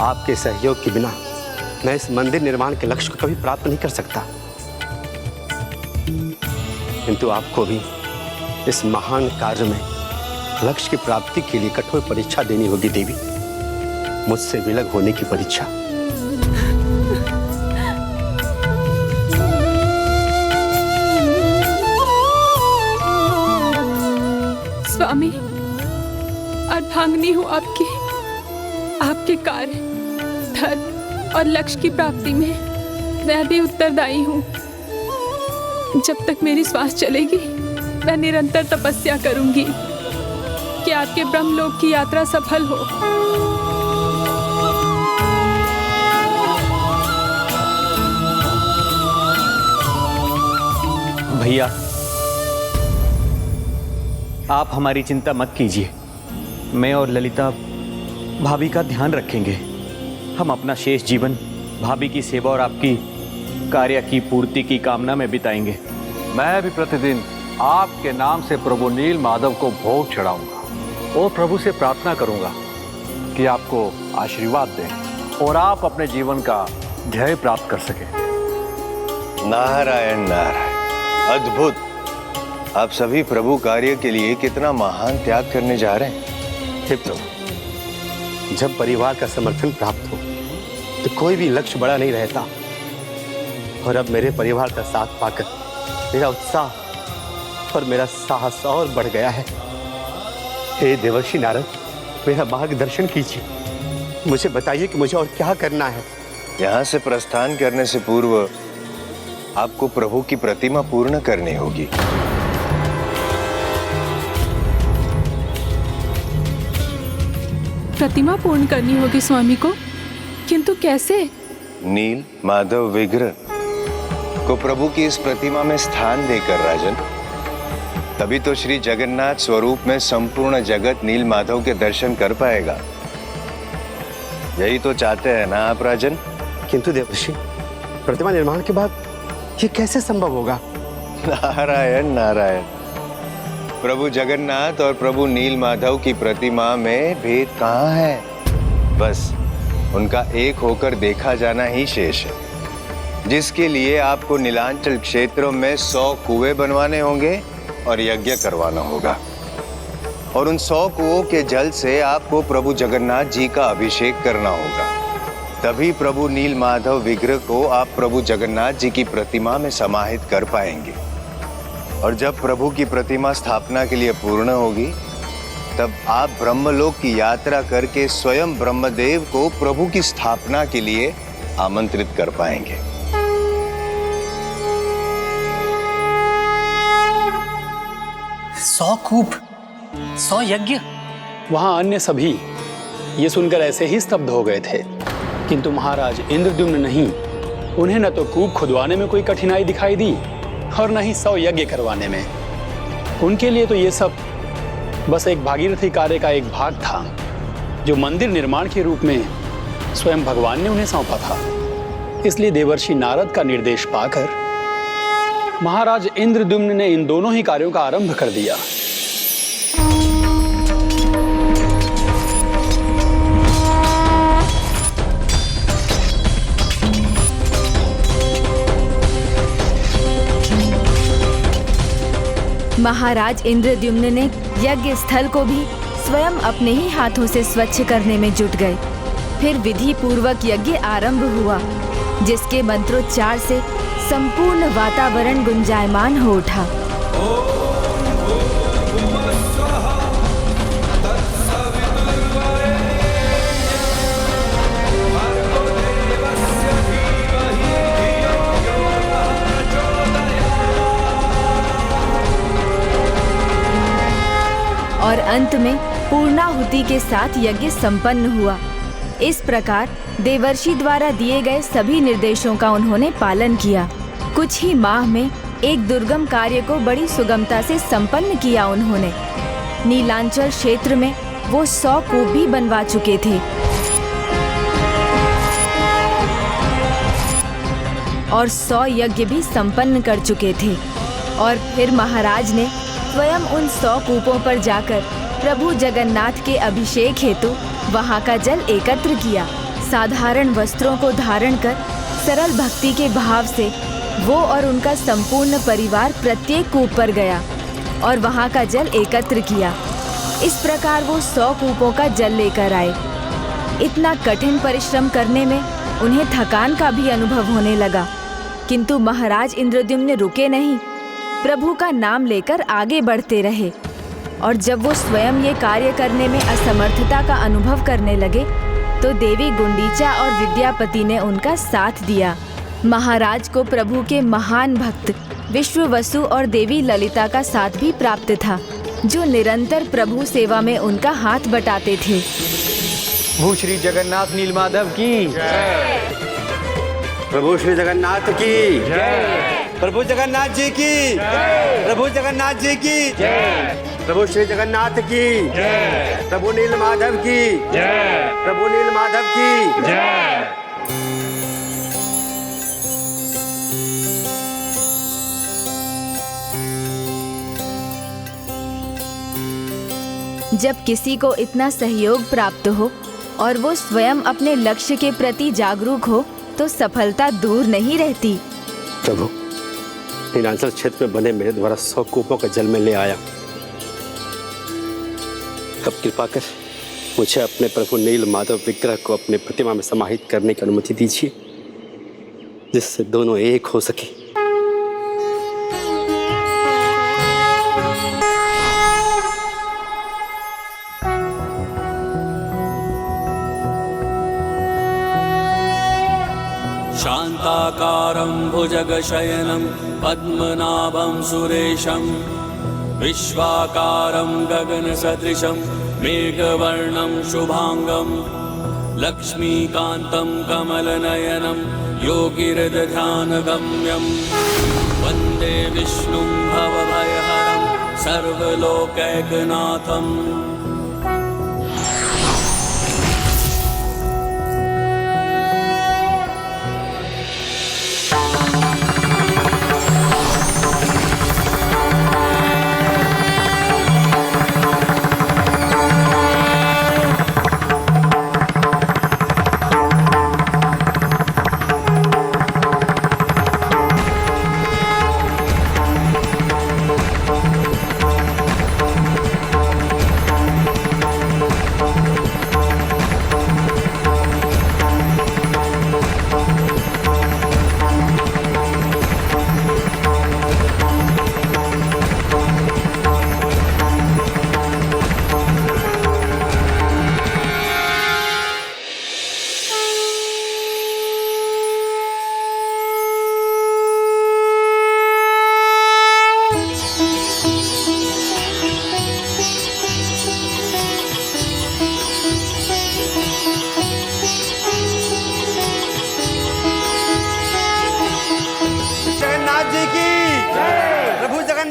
आपके सहयोग के बिना मैं इस मंदिर निर्माण के लक्ष्य को कभी प्राप्त नहीं कर सकता, किंतु आपको भी इस महान कार्य में लक्ष्य की प्राप्ति के लिए कठोर परीक्षा देनी होगी देवी। मुझसे विलग होने की परीक्षा। स्वामी, अर्धांगिनी हूँ आपके कार्य, धर्म और लक्ष्य की प्राप्ति में मैं भी उत्तरदायी हूँ। जब तक मेरी श्वास चलेगी मैं निरंतर तपस्या करूंगी कि आपके ब्रह्मलोक की यात्रा सफल हो। भैया, आप हमारी चिंता मत कीजिए। मैं और ललिता भाभी का ध्यान रखेंगे। हम अपना शेष जीवन भाभी की सेवा और आपकी कार्य की पूर्ति की कामना में बिताएंगे। मैं भी प्रतिदिन आपके नाम से प्रभु नील माधव को भोग चढ़ाऊंगा और प्रभु से प्रार्थना करूंगा कि आपको आशीर्वाद दें और आप अपने जीवन का ध्येय प्राप्त कर सकें। नारायण नारायण, अद्भुत। आप सभी प्रभु कार्य के लिए कितना महान त्याग करने जा रहे हैं। हे प्रभु, जब परिवार का समर्थन प्राप्त हो तो कोई भी लक्ष्य बड़ा नहीं रहता, और अब मेरे परिवार का साथ पाकर मेरा उत्साह और मेरा साहस और बढ़ गया है। हे देवर्षि नारद, मेरा मार्गदर्शन कीजिए। मुझे बताइए कि मुझे और क्या करना है। यहाँ से प्रस्थान करने से पूर्व आपको प्रभु की प्रतिमा पूर्ण करनी होगी। प्रतिमा पूर्ण करनी होगी स्वामी को, किंतु कैसे? नील माधव विग्रह को प्रभु की इस प्रतिमा में स्थान देकर राजन, तभी तो श्री जगन्नाथ स्वरूप में संपूर्ण जगत नील माधव के दर्शन कर पाएगा। यही तो चाहते हैं ना आप राजन? किंतु देवर्षि, प्रतिमा निर्माण के बाद ये कैसे संभव होगा? नारायण नारायण, प्रभु जगन्नाथ और प्रभु नील माधव की प्रतिमा में भेद कहाँ है? बस उनका एक होकर देखा जाना ही शेष है, जिसके लिए आपको नीलांचल क्षेत्रों में 100 कुएं बनवाने होंगे और यज्ञ करवाना होगा, और उन 100 कुओं के जल से आपको प्रभु जगन्नाथ जी का अभिषेक करना होगा। तभी प्रभु नील माधव विग्रह को आप प्रभु जगन्नाथ जी की प्रतिमा में समाहित कर पाएंगे। और जब प्रभु की प्रतिमा स्थापना के लिए पूर्ण होगी, तब आप ब्रह्मलोक की यात्रा करके स्वयं ब्रह्मदेव को प्रभु की स्थापना के लिए आमंत्रित कर पाएंगे। सौ कूप, 100 यज्ञ। वहां अन्य सभी ये सुनकर ऐसे ही स्तब्ध हो गए थे, किंतु महाराज इंद्रद्युम्न नहीं। उन्हें न तो कूप खुदवाने में कोई कठिनाई दिखाई दी और न ही 100 यज्ञ करवाने में। उनके लिए तो ये सब बस एक भागीरथी कार्य का एक भाग था, जो मंदिर निर्माण के रूप में स्वयं भगवान ने उन्हें सौंपा था। इसलिए देवर्षि नारद का निर्देश पाकर महाराज इंद्रद्युम्न ने इन दोनों ही कार्यों का आरंभ कर दिया। महाराज इंद्रद्युम्न ने यज्ञ स्थल को भी स्वयं अपने ही हाथों से स्वच्छ करने में जुट गए। फिर विधि पूर्वक यज्ञ आरंभ हुआ, जिसके मंत्रोच्चार से संपूर्ण वातावरण गुंजायमान हो उठा। और अंत में पूर्णाहुति के साथ यज्ञ संपन्न हुआ। इस प्रकार देवर्षि द्वारा दिए गए सभी निर्देशों का उन्होंने पालन किया। कुछ ही माह में एक दुर्गम कार्य को बड़ी सुगमता से संपन्न किया उन्होंने। नीलांचल क्षेत्र में वो 100 कूप भी बनवा चुके थे और 100 यज्ञ भी संपन्न कर चुके थे। और फिर महाराज ने स्वयं उन 100 कूपों पर जाकर प्रभु जगन्नाथ के अभिषेक हेतु वहां का जल एकत्र किया। साधारण वस्त्रों को धारण कर सरल भक्ति के भाव से वो और उनका संपूर्ण परिवार प्रत्येक कूप पर गया और वहां का जल एकत्र किया। इस प्रकार वो 100 कूपों का जल लेकर आए। इतना कठिन परिश्रम करने में उन्हें थकान का भी अनुभव होने लगा, किंतु महाराज इंद्रद्युम्न रुके नहीं, प्रभु का नाम लेकर आगे बढ़ते रहे। और जब वो स्वयं ये कार्य करने में असमर्थता का अनुभव करने लगे तो देवी गुंडीचा और विद्यापति ने उनका साथ दिया। महाराज को प्रभु के महान भक्त विश्ववसु और देवी ललिता का साथ भी प्राप्त था, जो निरंतर प्रभु सेवा में उनका हाथ बटाते थे। प्रभु श्री जगन्नाथ नीलमाधव की जय। प्रभु श्री जगन्नाथ की जय। प्रभु जगन्नाथ जी की जय। प्रभु जगन्नाथ जी की जय। प्रभु श्री जगन्नाथ की जय। प्रभु नीलमाधव की जय। प्रभु नीलमाधव की जय। जब किसी को इतना सहयोग प्राप्त हो और वो स्वयं अपने लक्ष्य के प्रति जागरूक हो तो सफलता दूर नहीं रहती। प्रभु, नीलांचल क्षेत्र में बने मेरे द्वारा 100 कूपों का जल में ले आया। अब कृपा कर मुझे अपने प्रभु नील माधव विग्रह को अपने प्रतिमा में समाहित करने की अनुमति दीजिए, जिससे दोनों एक हो सके। शान्ताकारं भुजगशयनं पद्मनाभं सुरेशं विश्वाकारं गगनसदृशं मेघवर्णं शुभांगं लक्ष्मीकान्तं कमलनयनं योगिहृदध्यानगम्यं वन्दे विष्णुं भवभयहरं सर्वलोकैकनाथम्।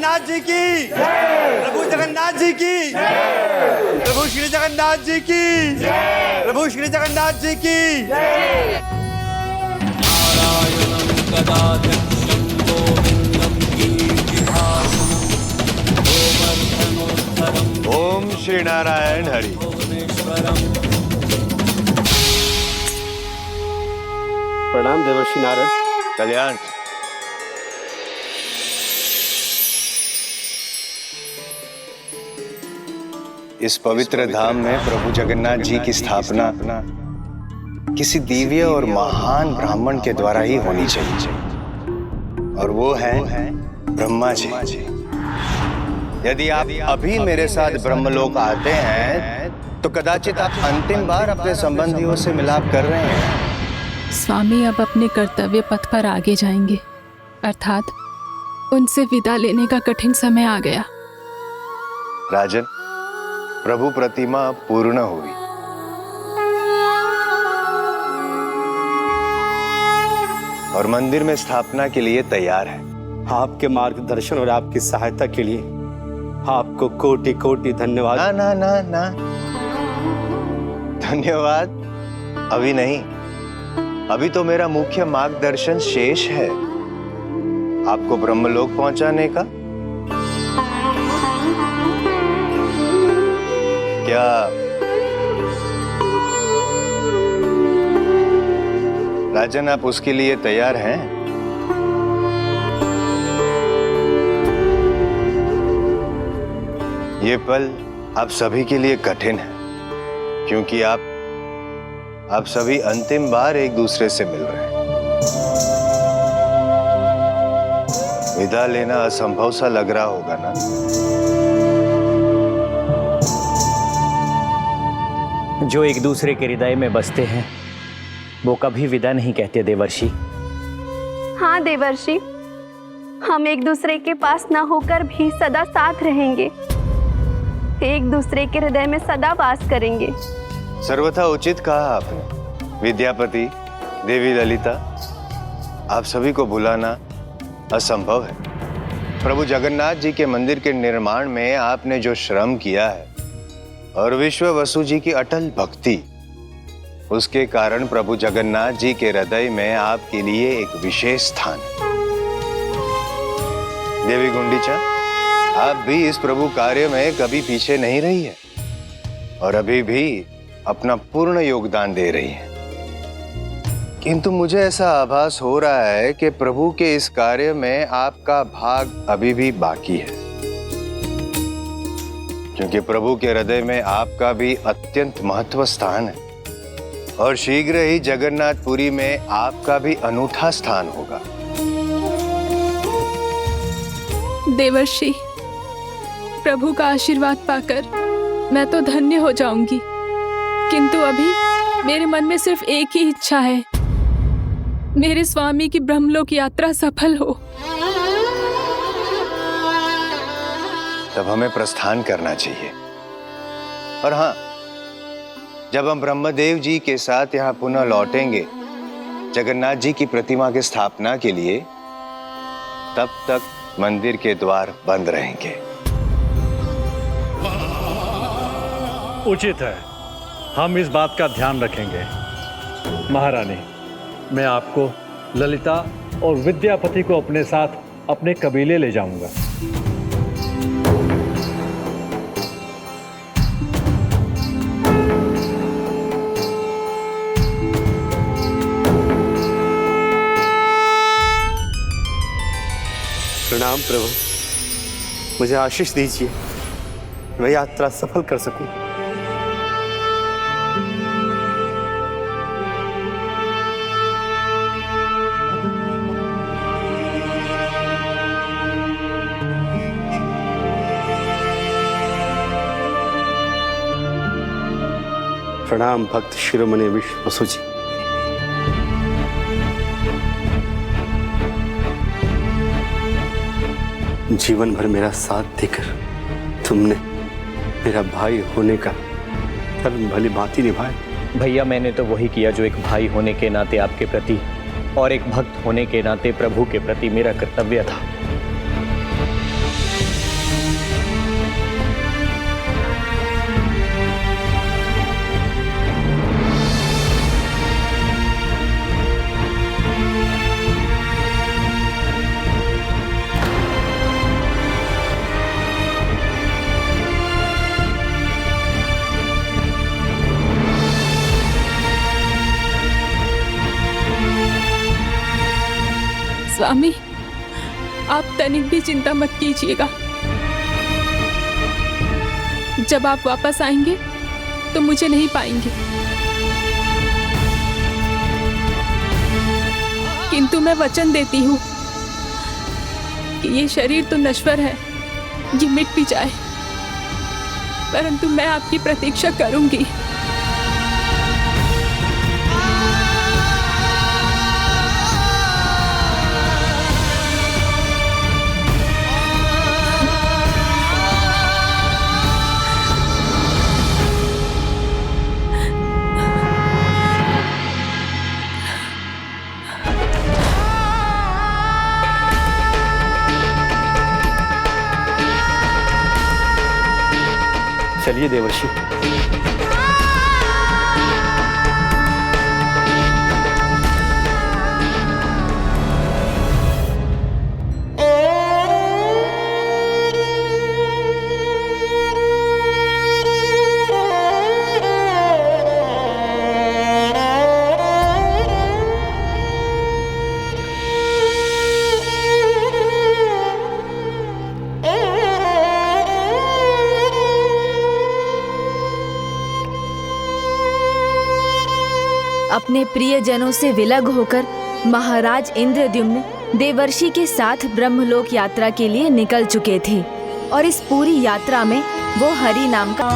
जगन्नाथ जी की प्रभु जगन्नाथ जी की प्रभु श्री जगन्नाथ जी की प्रभु श्री जगन्नाथ जी की ओम श्री नारायण हरि। प्रणाम देवर्षि नारद। कल्याण। इस पवित्र धाम में प्रभु जगन्नाथ जी की स्थापना किसी दिव्य और महान ब्राह्मण के द्वारा ही होनी चाहिए, और वो है ब्रह्मा जी। यदि आप अभी मेरे साथ ब्रह्मलोक आते हैं तो कदाचित आप अंतिम बार अपने संबंधियों से मिलाप कर रहे हैं। स्वामी अब अपने कर्तव्य पथ पर आगे जाएंगे, अर्थात उनसे विदा लेने का कठिन समय आ गया। राजन, प्रभु प्रतिमा पूर्ण हुई। और मंदिर में स्थापना के लिए तैयार है। आपके मार्गदर्शन और आपकी सहायता के लिए आपको कोटि कोटि धन्यवाद। ना ना ना ना, धन्यवाद अभी नहीं, अभी तो मेरा मुख्य मार्गदर्शन शेष है आपको ब्रह्मलोक पहुंचाने का। क्या राजन आप उसके लिए तैयार हैं? ये पल आप सभी के लिए कठिन है, क्योंकि आप सभी अंतिम बार एक दूसरे से मिल रहे हैं। विदा लेना असंभव सा लग रहा होगा ना? जो एक दूसरे के हृदय में बसते हैं वो कभी विदा नहीं कहते देवर्षि। हाँ देवर्षि, हम एक दूसरे के पास न होकर भी सदा साथ रहेंगे, एक दूसरे के हृदय में सदा वास करेंगे। सर्वथा उचित कहा आपने। विद्यापति, देवी ललिता, आप सभी को भुलाना असंभव है। प्रभु जगन्नाथ जी के मंदिर के निर्माण में आपने जो श्रम किया है और विश्व वसु जी की अटल भक्ति, उसके कारण प्रभु जगन्नाथ जी के हृदय में आपके लिए एक विशेष स्थान है। देवी गुंडीचा, आप भी इस प्रभु कार्य में कभी पीछे नहीं रही है और अभी भी अपना पूर्ण योगदान दे रही है। किंतु मुझे ऐसा आभास हो रहा है कि प्रभु के इस कार्य में आपका भाग अभी भी बाकी है, क्योंकि प्रभु के हृदय में आपका भी अत्यंत महत्व स्थान है और शीघ्र ही जगन्नाथपुरी में आपका भी अनूठा स्थान होगा। देवर्षि, प्रभु का आशीर्वाद पाकर मैं तो धन्य हो जाऊंगी, किंतु अभी मेरे मन में सिर्फ एक ही इच्छा है, मेरे स्वामी की ब्रह्मलोक यात्रा सफल हो। तब हमें प्रस्थान करना चाहिए। और हाँ, जब हम ब्रह्मदेव जी के साथ यहाँ पुनः लौटेंगे जगन्नाथ जी की प्रतिमा की स्थापना के लिए, तब तक मंदिर के द्वार बंद रहेंगे। उचित है, हम इस बात का ध्यान रखेंगे। महारानी, मैं आपको, ललिता और विद्यापति को अपने साथ अपने कबीले ले जाऊंगा। प्रणाम प्रभु, मुझे आशीष दीजिए, मैं यात्रा सफल कर सकूं। प्रणाम भक्त शिरोमणि विश्व वसु जी। जीवन भर मेरा साथ देकर तुमने मेरा भाई होने का धर्म भली भांति निभाया। भैया, मैंने तो वही किया जो एक भाई होने के नाते आपके प्रति और एक भक्त होने के नाते प्रभु के प्रति मेरा कर्तव्य था। स्वामी, आप तनिक भी चिंता मत कीजिएगा। जब आप वापस आएंगे तो मुझे नहीं पाएंगे, किंतु मैं वचन देती हूँ कि ये शरीर तो नश्वर है, ये मिट भी जाए, परंतु मैं आपकी प्रतीक्षा करूंगी। चलिए देवर्षि। अपने प्रियजनों से विलग होकर महाराज इंद्रद्युम्न देवर्षि के साथ ब्रह्मलोक यात्रा के लिए निकल चुके थे और इस पूरी यात्रा में वो हरि नाम का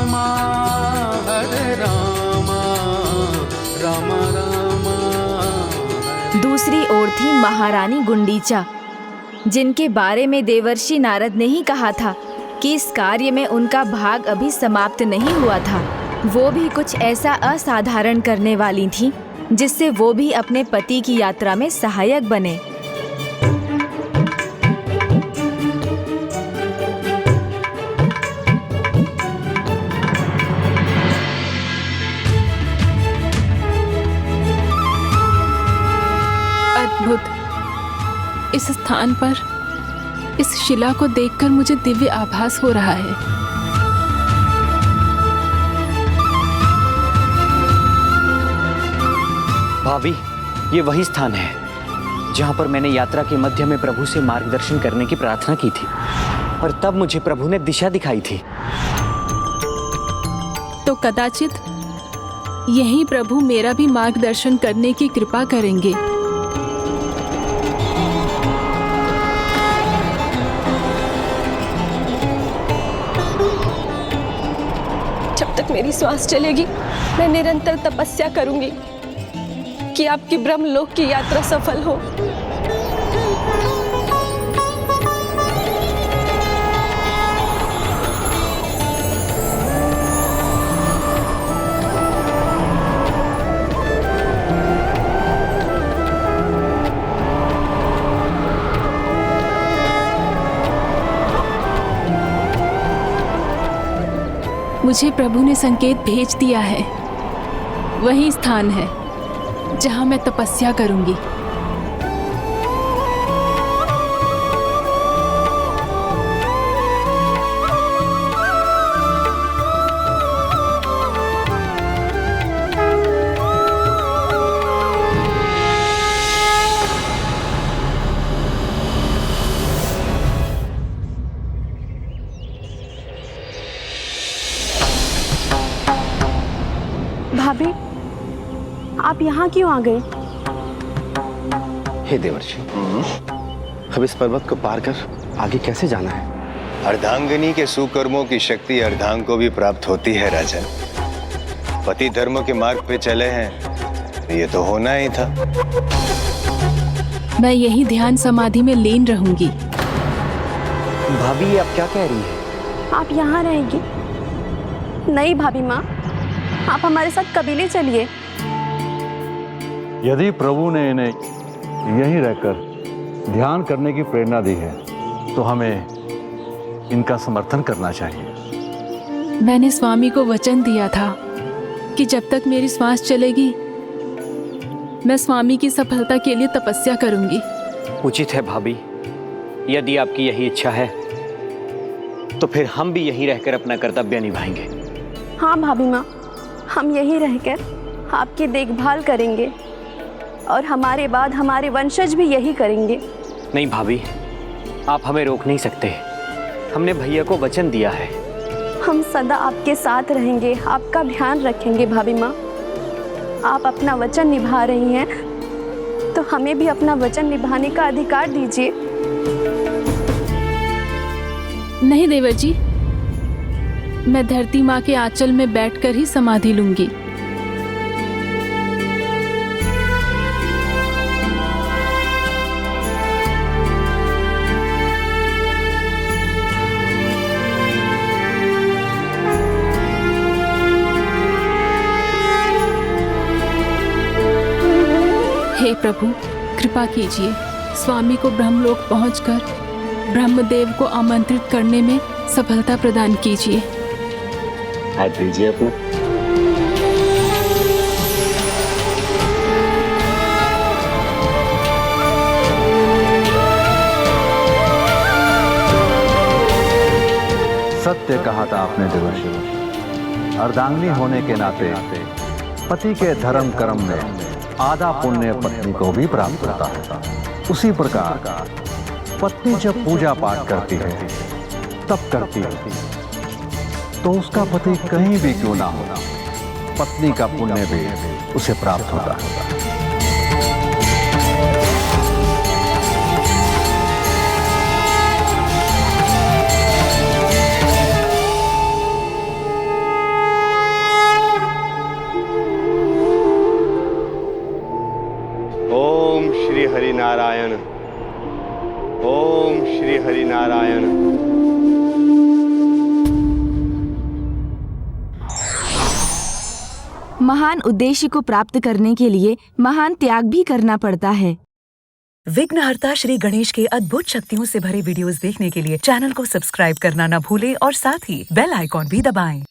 दूसरी ओर थी महारानी गुंडीचा, जिनके बारे में देवर्षि नारद ने ही कहा था कि इस कार्य में उनका भाग अभी समाप्त नहीं हुआ था। वो भी कुछ ऐसा असाधारण करने वाली थी जिससे वो भी अपने पति की यात्रा में सहायक बने। अद्भुत! इस स्थान पर इस शिला को देखकर मुझे दिव्य आभास हो रहा है। भाभी, ये वही स्थान है जहाँ पर मैंने यात्रा के मध्य में प्रभु से मार्गदर्शन करने की प्रार्थना की थी और तब मुझे प्रभु ने दिशा दिखाई थी। तो कदाचित यही प्रभु मेरा भी मार्गदर्शन करने की कृपा करेंगे। जब तक मेरी श्वास चलेगी मैं निरंतर तपस्या करूंगी कि आपकी ब्रह्मलोक की यात्रा सफल हो। मुझे प्रभु ने संकेत भेज दिया है, वही स्थान है जहां मैं तपस्या करूंगी। भाभी, आप यहाँ क्यों आ गए? हे देवर्षि, अब इस पर्वत को पार कर आगे कैसे जाना है? अर्धांगिनी के सुकर्मों की शक्ति अर्धांग को भी प्राप्त होती है राजन। पति धर्म के मार्ग पे चले हैं, ये तो होना ही था। मैं यही ध्यान समाधि में लीन रहूंगी। भाभी, ये आप क्या कह रही हैं? आप यहाँ रहेंगी? नहीं भाभी माँ, आप हमारे साथ कबीले चलिए। यदि प्रभु ने इन्हें यहीं रहकर ध्यान करने की प्रेरणा दी है तो हमें इनका समर्थन करना चाहिए। मैंने स्वामी को वचन दिया था कि जब तक मेरी श्वास चलेगी मैं स्वामी की सफलता के लिए तपस्या करूंगी। उचित है भाभी, यदि आपकी यही इच्छा है तो फिर हम भी यहीं रहकर अपना कर्तव्य निभाएंगे। हाँ भाभी माँ, हम यहीं रहकर आपकी देखभाल करेंगे और हमारे बाद हमारे वंशज भी यही करेंगे। नहीं भाभी, आप हमें रोक नहीं सकते। हमने भैया को वचन दिया है। हम सदा आपके साथ रहेंगे, आपका ध्यान रखेंगे भाभी माँ। आप अपना वचन निभा रही हैं तो हमें भी अपना वचन निभाने का अधिकार दीजिए। नहीं देवर जी, मैं धरती माँ के आंचल में बैठकर ही समाधि लूंगी। हे प्रभु, कृपा कीजिए, स्वामी को ब्रह्मलोक पहुंचकर ब्रह्मदेव को आमंत्रित करने में सफलता प्रदान कीजिए। हाथ दीजिए अपना। सत्य कहा था आपने देवर्षि, अर्धांगिनी होने के नाते पति के धर्म कर्म में आधा पुण्य पत्नी को भी प्राप्त होता है। उसी प्रकार पत्नी जब पूजा पाठ करती है, तब करती है, तो उसका पति कहीं भी क्यों ना हो, पत्नी का पुण्य भी उसे प्राप्त होता है। ओम श्री हरि नारायण, ओम श्री हरि नारायण। महान उद्देश्य को प्राप्त करने के लिए महान त्याग भी करना पड़ता है। विघ्नहर्ता श्री गणेश के अद्भुत शक्तियों से भरे वीडियोस देखने के लिए चैनल को सब्सक्राइब करना न भूलें और साथ ही बेल आइकॉन भी दबाएं।